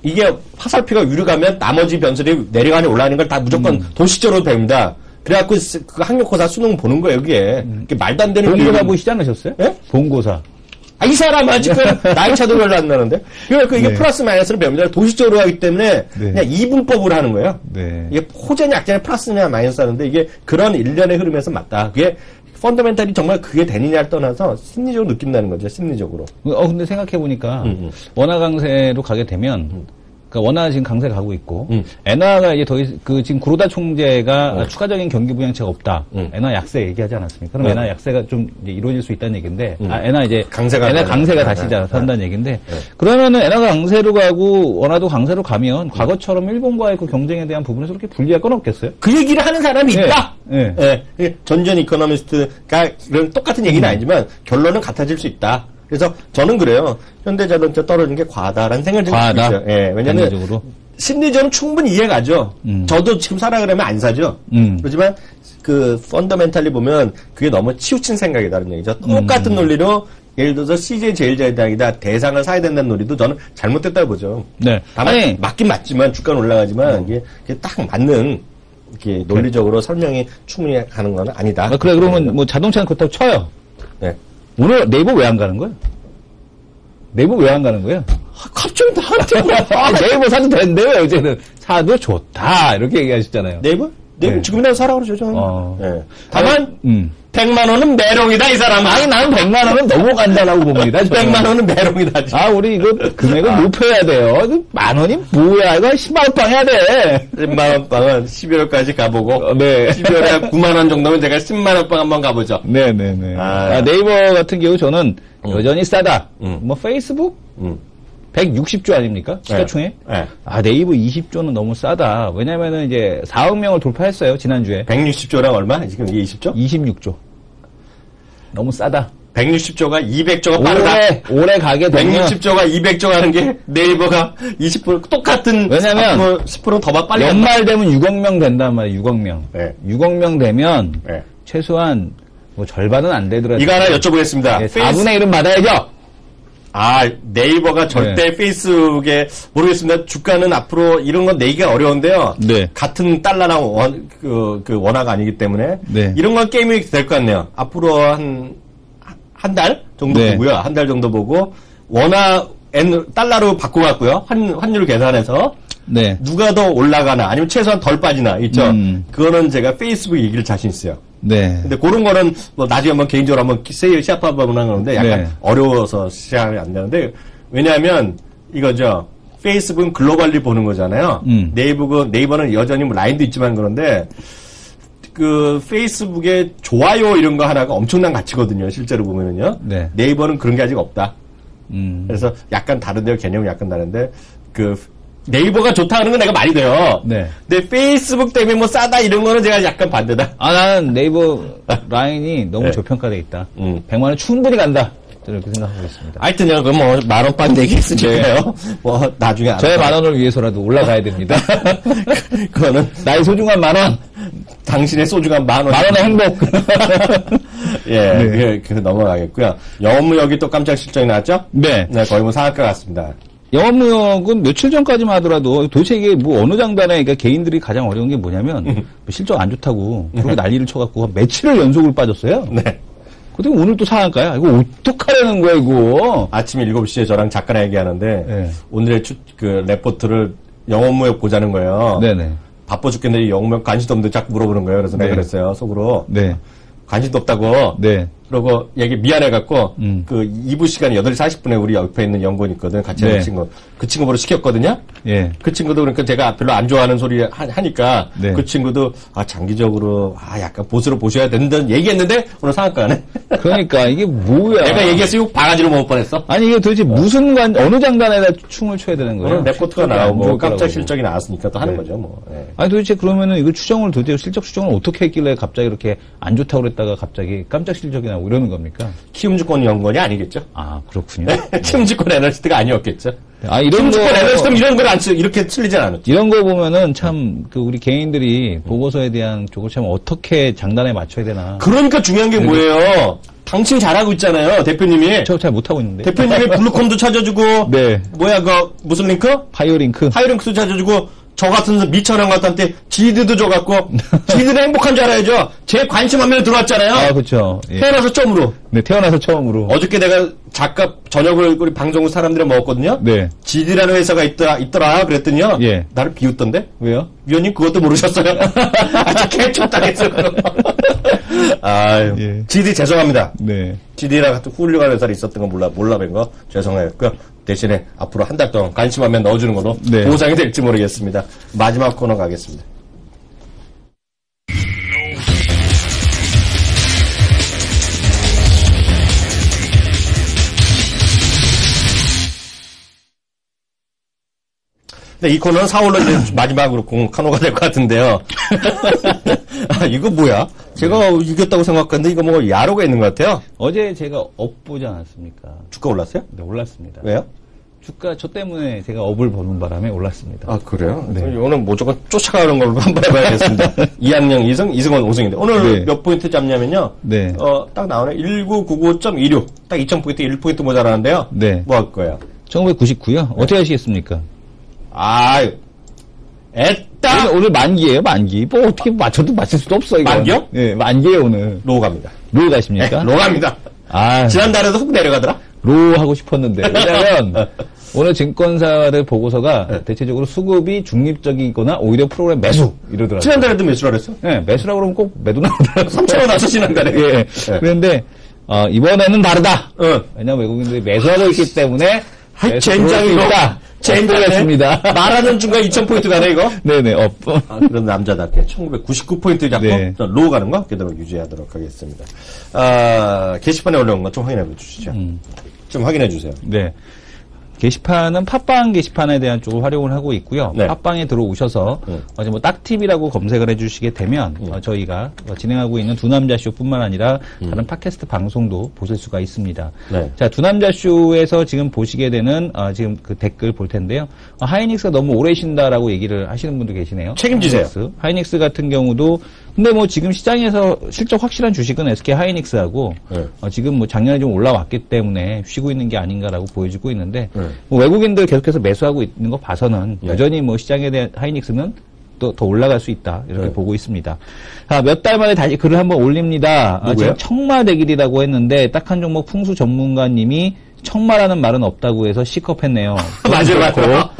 이게 화살표가 위로 가면 나머지 변수들이 내려가니 올라가는 걸 다 무조건 도식적으로 배웁니다. 그래갖고 그 학력고사 수능 보는 거예요, 이게. 말도 안 되는.
본고사 보시지 않으셨어요? 본고사.
이 사람아, 지금 나이 차도 별로 안 나는데? 그러니까 이게 플러스 마이너스를 배웁니다. 도식적으로 하기 때문에 그냥 이분법으로 하는 거예요. 이게 호재냐, 약재냐, 플러스냐, 마이너스 하는데 이게 그런 일련의 흐름에서 맞다. 그게 펀더멘탈이 정말 그게 되느냐를 떠나서 심리적으로 느낀다는 거죠, 심리적으로.
근데 생각해보니까 원화 강세로 가게 되면 그러니까 원화 지금 강세 가고 있고 엔화가 이제 지금 구로다 총재가 추가적인 경기 부양책가 없다. 엔화 약세 얘기하지 않았습니까? 그럼 엔화 약세가 좀 이제 이루어질 수 있다는 얘기인데, 엔화 이제 엔화 강세가 다시 한다는 얘기인데, 그러면은 엔화가 강세로 가고 원화도 강세로 가면 과거처럼 일본과의 그 경쟁에 대한 부분에서 그렇게 불리할 건 없겠어요?
그 얘기를 하는 사람이 있다. 전전 이코노미스트가 이런 똑같은 얘기는 아니지만 결론은 같아질 수 있다. 그래서 저는 그래요. 현대자동차 떨어진 게 과하다라는 생각을 좀 하고 있어요. 왜냐면 심리적으로 충분히 이해가죠. 저도 지금 사라 그러면 안 사죠. 그렇지만 그 펀더멘탈리 보면 그게 너무 치우친 생각이다는 얘기죠. 똑같은 논리로 예를 들어서 CJ 제일제당이다 대상을 사야 된다는 논리도 저는 잘못됐다고 보죠.
네.
다만 맞긴 맞지만 주가는 올라가지만 이게 딱 맞는 이렇게 논리적으로 설명이 충분히 가는 건 아니다.
그래 그러면 뭐 자동차는 그렇다고 쳐요.
네.
오늘 네이버 왜 안 가는 거예요? 네이버 왜 안 가는 거예요?
갑자기 나한테
네이버 사도 된대요. 어제는 사도 좋다 이렇게 얘기하셨잖아요.
네이버? 네이버 지금이라도 사라고 그러죠. 저는. 네. 다만
100만
원은 메롱이다 이 사람.
아니 나는 100만 원은 너무 간다라고 봅니다.
100만 원은 메롱이다.
아 우리 이거 금액을 높여야 돼요. 만 원이 뭐야? 이거 10만 원 빵 해야 돼.
10만 원 빵은 12월까지 가보고.
네.
12월에 9만 원 정도면 제가 10만 원 빵 한번 가보죠.
네네네. 네이버 같은 경우 저는 여전히 싸다. 뭐 페이스북 160조 아닙니까? 시가총액?
네.
네이버 20조는 너무 싸다. 왜냐면은 이제 4억 명을 돌파했어요, 지난주에.
160조랑 얼마? 지금 이게 20조?
26조. 너무 싸다.
160조가 200조가 빠르다.
올해 가게 되면
160조가 200조 가는 게 네이버가 20% 똑같은.
왜냐면
10% 더 빨리
연말 되면 6억 명 된단 말이에요, 6억 명.
네.
6억 명 되면
네.
최소한 뭐 절반은 안 되더라도.
이거 하나 여쭤보겠습니다.
4분의 1은 받아야죠.
네이버가 절대 페이스북에 모르겠습니다. 주가는 앞으로 이런 건 내기가 어려운데요.
네.
같은 달러랑 원화가 아니기 때문에
네.
이런 건 게임이 될 것 같네요. 앞으로 한 달 정도
네.
보고요. 한 달 정도 보고 원화 달러로 바꿔갖고요. 환율 계산해서
네.
누가 더 올라가나 아니면 최소한 덜 빠지나 있죠. 그거는 제가 페이스북 얘기를 자신 있어요.
네.
근데 그런 거는 뭐 나중에 한번 개인적으로 한번 세일 시합해보는 건데 약간
네.
어려워서 시작이 안 되는데 왜냐하면 이거죠. 페이스북은 글로벌리 보는 거잖아요. 네이버는 여전히 뭐 라인도 있지만 그런데 그 페이스북에 좋아요 이런 거 하나가 엄청난 가치거든요. 실제로 보면은요.
네.
네이버는 그런 게 아직 없다. 그래서 약간 다른데요. 개념이 약간 다른데 네이버가 좋다 하는 건 내가 말이 돼요.
네.
근데 페이스북 때문에 뭐 싸다 이런 거는 제가 약간 반대다.
나는 네이버 라인이 너무
네.
저평가돼 있다. 100만 원 충분히 간다. 이렇게 생각하고 있습니다.
하여튼요, 그럼 뭐, 만원빵 내겠으니까요. 뭐, 나중에
저의 만 원을 위해서라도 올라가야 됩니다.
그거는.
나의 소중한 만 원.
당신의 소중한 만 원.
만 원의 행복.
예, 네. 그 넘어가겠고요. 영업무역이 또 깜짝 실적이 나왔죠?
네.
네, 거의 뭐 상한가 같습니다.
영업무역은 며칠 전까지만 하더라도 도대체 이게 뭐 어느 장단에 그러니까 개인들이 가장 어려운 게 뭐냐면 실적 안 좋다고 그렇게 난리를 쳐갖고 며칠을 연속으로 빠졌어요.
네.
근데 오늘 또 상한가야? 이거 어떡하려는 거야, 이거?
아침 7시에 저랑 작가랑 얘기하는데,
네.
오늘의 레포트를 영업무역 보자는 거예요.
네네.
바빠 죽겠는데 영업무역 관심도 없는데 자꾸 물어보는 거예요. 그래서 내가 그랬어요, 속으로.
네.
관심도 없다고.
네.
그러고 미안해갖고, 2부 시간에 8시 40분에 우리 옆에 있는 연구원 있거든. 같이 하는 친구. 그 친구 보러 시켰거든요?
예.
그 친구도 그러니까 제가 별로 안 좋아하는 소리 하니까,
네.
그 친구도, 장기적으로, 약간 보수로 보셔야 된다는 얘기했는데, 오늘 상한가네.
그러니까, 이게 뭐야.
내가 얘기했으면 바가지로 먹을 뻔했어.
아니, 이게 도대체 무슨 어느 장단에다 춤을 춰야 되는 거예요?
오늘 레포트가 나오고, 깜짝 실적이 나왔으니까 또 하는 거죠, 뭐. 예.
아니, 도대체 그러면은 이거 도대체 실적 추정을 어떻게 했길래 갑자기 이렇게 안 좋다고 그랬다가 갑자기 깜짝 실적이 나오고 이러는 겁니까?
키움증권 연구원이 아니겠죠?
그렇군요.
키움증권 애널리스트가 아니었겠죠?
이런
키움증권 애널리스트는 이런 걸 이렇게 틀리진 않았죠.
이런 거 보면은 참, 우리 개인들이 보고서에 대한 쪽을 참 어떻게 장단에 맞춰야 되나.
그러니까 중요한 게 뭐예요? 당신 잘하고 있잖아요, 대표님이.
저 잘 못하고 있는데.
대표님이 블루콤도 찾아주고.
네.
무슨 링크?
파이어링크도
찾아주고. 저 같은 미천한 같한테 지드도 줘갖고 지드는 행복한 줄 알아야죠. 제 관심 화면에 들어왔잖아요.
그렇죠. 예.
태어나서 처음으로.
네, 태어나서 처음으로.
어저께 내가 작가 저녁을 우리 방송국 사람들이랑 먹었거든요.
네.
지드라는 회사가 있더라 그랬더니요.
예.
나를 비웃던데?
왜요?
위원님 그것도 모르셨어요? 개척당했어. 아유.
예.
지드 죄송합니다.
네.
지드랑 같은 훌륭한 회사를 있었던 건 몰라뵌 거 죄송했고요. 대신에 앞으로 한 달 동안 관심 화면 넣어주는 걸로
네.
보상이 될지 모르겠습니다. 마지막 코너 가겠습니다. 네, 이 코너는 4월로 이제 마지막으로 코너가 될 것 같은데요. 이거 뭐야? 제가 이겼다고 생각했는데 이거 뭐 야로가 있는 것 같아요.
어제 제가 업 보지 않았습니까?
주가 올랐어요?
네, 올랐습니다.
왜요?
주가 저 때문에 제가 업을 버는 바람에 올랐습니다.
아, 그래요? 네. 오늘 무조건 쫓아가는 걸로 한번 해봐야겠습니다. 이한영 2승, 이승원 5승인데. 오늘 네. 몇 포인트 잡냐면요. 네. 딱 나오네. 1999.16. 딱 2000포인트, 1포인트 모자라는데요. 네. 뭐 할 거예요?
1999요? 네. 어떻게 하시겠습니까?
아유. 애따!
오늘 만기예요, 만기. 뭐 어떻게 맞춰도 맞출 수도 없어, 이거.
만기요?
네, 만기예요, 오늘.
로 갑니다.
로 가십니까?
네, 로 갑니다. 아. 지난달에도 훅 내려가더라?
로 하고 싶었는데. 왜냐면, 오늘 증권사를 보고서가 네. 대체적으로 수급이 중립적이거나 오히려 프로그램 매수 이러더라고요.
지난달에도 매수라 그랬어?
네, 매수라고 그러면 꼭 매도 나오더라고요.
3,000원 나서 지난달에.
예. 네. 그런데, 이번에는 다르다. 왜냐면 외국인들이 매수하고 있기 때문에.
젠장이다.
젠장이었습니다.
말하는 중간 2,000포인트 가네, 이거?
네네,
그럼 남자답게 1999포인트 잡고, 네. 로 가는 거, 그대로 유지하도록 하겠습니다. 게시판에 올라온 거 좀 확인해 주시죠. 좀 확인해 주세요.
네. 게시판은 팟빵 게시판에 대한 쪽을 활용을 하고 있고요. 네. 팟빵에 들어오셔서 어제 뭐 딱TV라고 검색을 해주시게 되면 저희가 진행하고 있는 두남자쇼뿐만 아니라 다른 팟캐스트 방송도 보실 수가 있습니다. 네. 자, 두남자쇼에서 지금 보시게 되는 지금 그 댓글 볼 텐데요. 하이닉스가 너무 오래 쉰다라고 얘기를 하시는 분도 계시네요.
책임지세요.
하이닉스 같은 경우도 근데 뭐 지금 시장에서 실적 확실한 주식은 SK 하이닉스하고 네. 지금 뭐 작년에 좀 올라왔기 때문에 쉬고 있는 게 아닌가라고 보여지고 있는데 뭐 외국인들 계속해서 매수하고 있는 거 봐서는 여전히 뭐 시장에 대한 하이닉스는 또 더 올라갈 수 있다 이렇게 보고 있습니다. 몇 달 만에 다시 글을 한번 올립니다. 지금 청마대길이라고 했는데 딱 한 종목 풍수 전문가님이 청마라는 말은 없다고 해서 C컵했네요.
맞아.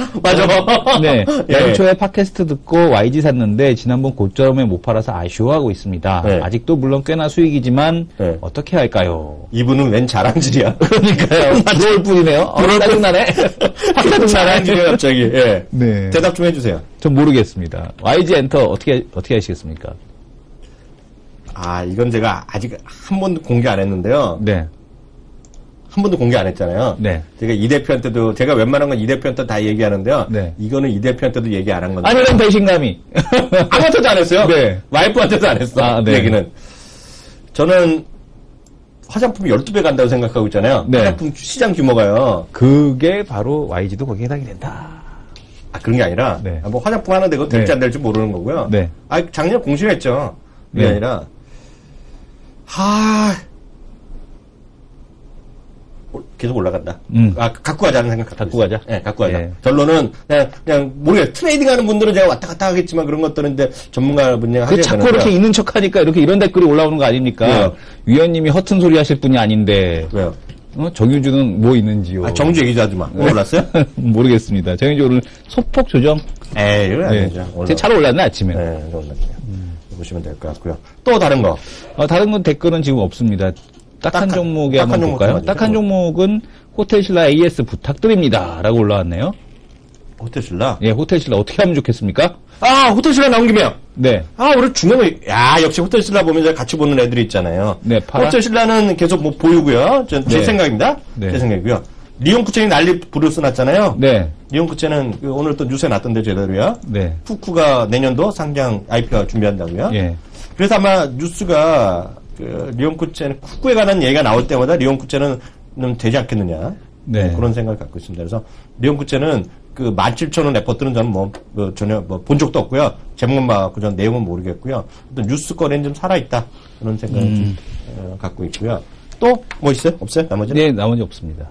네. 연초에 팟캐스트 듣고 YG 샀는데 지난번 고점에 못 팔아서 아쉬워하고 있습니다. 네. 아직도 물론 꽤나 수익이지만 네. 어떻게 할까요?
이분은 웬 자랑질이야.
그러니까요. 부러울 뿐이네요. 짜증나네.
자랑질이야 갑자기. 예. 네. 대답 좀 해주세요.
전 모르겠습니다. YG 엔터 어떻게 하시겠습니까?
이건 제가 아직 한 번도 공개 안 했는데요. 네. 한 번도 공개 안 했잖아요. 네. 제가 이 대표한테도, 제가 웬만한 건 이 대표한테 다 얘기하는데요. 네. 이거는 이 대표한테도 얘기 안 한 건데.
아니, 그럼 배신감이.
아무한테도 안 했어요. 네. 와이프한테도 안 했어. 네. 얘기는. 저는 화장품이 12배 간다고 생각하고 있잖아요. 네. 화장품 시장 규모가요.
그게 바로 YG도 거기에 해당이 된다.
그런 게 아니라. 네. 뭐 화장품 하는데 그거 될지 안 될지 모르는 거고요. 네. 작년 공시했죠. 그게 아니라. 계속 올라간다. 갖고 가자는 생각
갖고 가자?
네, 갖고 가자. 예. 결론은, 그냥, 모르겠어요. 트레이딩 하는 분들은 제가 왔다 갔다 하겠지만 그런 것들은 이제 전문가분이 하셔야
자꾸 이렇게 있는 척 하니까 이렇게 이런 댓글이 올라오는 거 아닙니까? 왜요? 위원님이 허튼 소리 하실 분이 아닌데.
왜요?
정유주는 뭐 있는지요?
정주 얘기 좀 하지 마. 올랐어요?
모르겠습니다. 정유주 오늘 소폭 조정?
이건 아니죠.
잘 올랐네, 아침에.
네, 올랐네요. 보시면 될 것 같고요. 또 다른 거?
다른 건 댓글은 지금 없습니다. 딱 한 종목에 한번 볼까요? 딱 한 종목은 호텔신라 AS 부탁드립니다. 라고 올라왔네요.
호텔신라?
예, 호텔신라 어떻게 하면 좋겠습니까?
호텔신라 나온 김에요.
네.
우리 중요한 역시 호텔신라 보면 같이 보는 애들이 있잖아요.
네,
호텔신라는 계속 뭐 보유고요. 제 생각입니다. 제 생각이고요. 리온쿠첸이 난리 부르스났잖아요. 네. 리온쿠첸은 오늘 또 뉴스에 났던데 제대로요. 네. 쿠쿠가 내년도 상장 IP가 준비한다고요. 예. 그래서 아마 뉴스가 리온쿠첸 쿠쿠에 관한 얘기가 나올 때마다 리온쿠첸은 되지 않겠느냐. 네. 그런 생각을 갖고 있습니다. 그래서 리온쿠첸은 17,000원 레포트는 저는 전혀 본 적도 없고요. 제목만 봐갖고 전 내용은 모르겠고요. 또 뉴스 거래는 좀 살아있다. 그런 생각을 좀 갖고 있고요. 또 뭐 있어요? 없어요? 나머지?
네, 나머지 없습니다.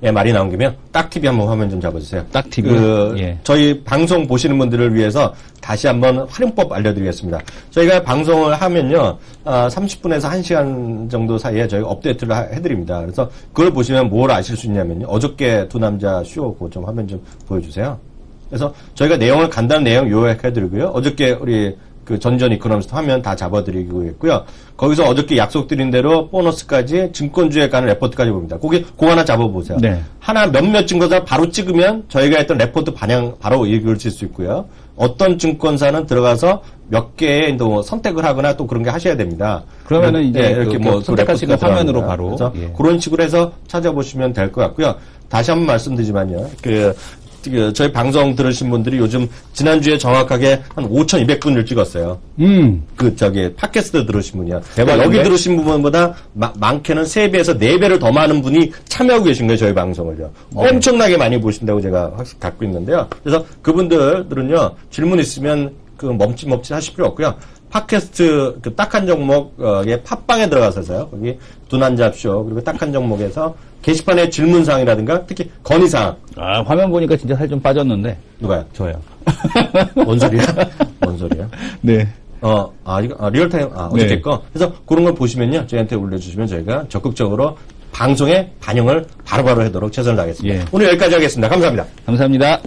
예, 말이 나온 김에 딱TV 한번 화면 좀 잡아주세요.
딱TV.
저희 방송 보시는 분들을 위해서 다시 한번 활용법 알려드리겠습니다. 저희가 방송을 하면요, 30분에서 1시간 정도 사이에 저희가 업데이트를 해드립니다. 그래서 그걸 보시면 뭘 아실 수 있냐면요. 어저께 두 남자 쇼 그 좀 화면 좀 보여주세요. 그래서 저희가 내용을 간단한 내용 요약해드리고요. 어저께 우리 전전 이코노미스트 화면 다 잡아드리고 있고요. 거기서 어저께 약속드린 대로 보너스까지 증권주에 관한 레포트까지 봅니다. 그거 하나 잡아보세요. 네. 하나 몇몇 증권사 바로 찍으면 저희가 했던 레포트 반영 바로 읽으실 수 있고요. 어떤 증권사는 들어가서 몇 개의 또 선택을 하거나 또 그런 게 하셔야 됩니다.
그러면은 이제 이렇게 선택할 수 있는 화면으로 바로.
그래서 그런 식으로 해서 찾아보시면 될 것 같고요. 다시 한번 말씀드리지만요. 저희 방송 들으신 분들이 요즘 지난주에 정확하게 한 5,200분을 찍었어요. 팟캐스트 들으신 분이요. 그러니까 여기 들으신 분보다 많게는 3배에서 4배를 더 많은 분이 참여하고 계신 거예요, 저희 방송을요. 네. 엄청나게 많이 보신다고 제가 확실히 갖고 있는데요. 그래서 그분들은요, 질문 있으면 멈칫 하실 필요 없고요. 팟캐스트 딱한 종목의 팟빵에 들어가서요. 거기 두난잡쇼 그리고 딱한 종목에서 게시판에 질문사항이라든가 특히 건의사항.
아, 화면 보니까 진짜 살 좀 빠졌는데.
누가요?
저요.
뭔 소리야? 뭔 소리야?
네.
리얼타임, 어저께 네. 거. 그래서 그런 걸 보시면요. 저희한테 올려주시면 저희가 적극적으로 방송에 반영을 바로바로 하도록 최선을 다하겠습니다. 예. 오늘 여기까지 하겠습니다. 감사합니다.
감사합니다.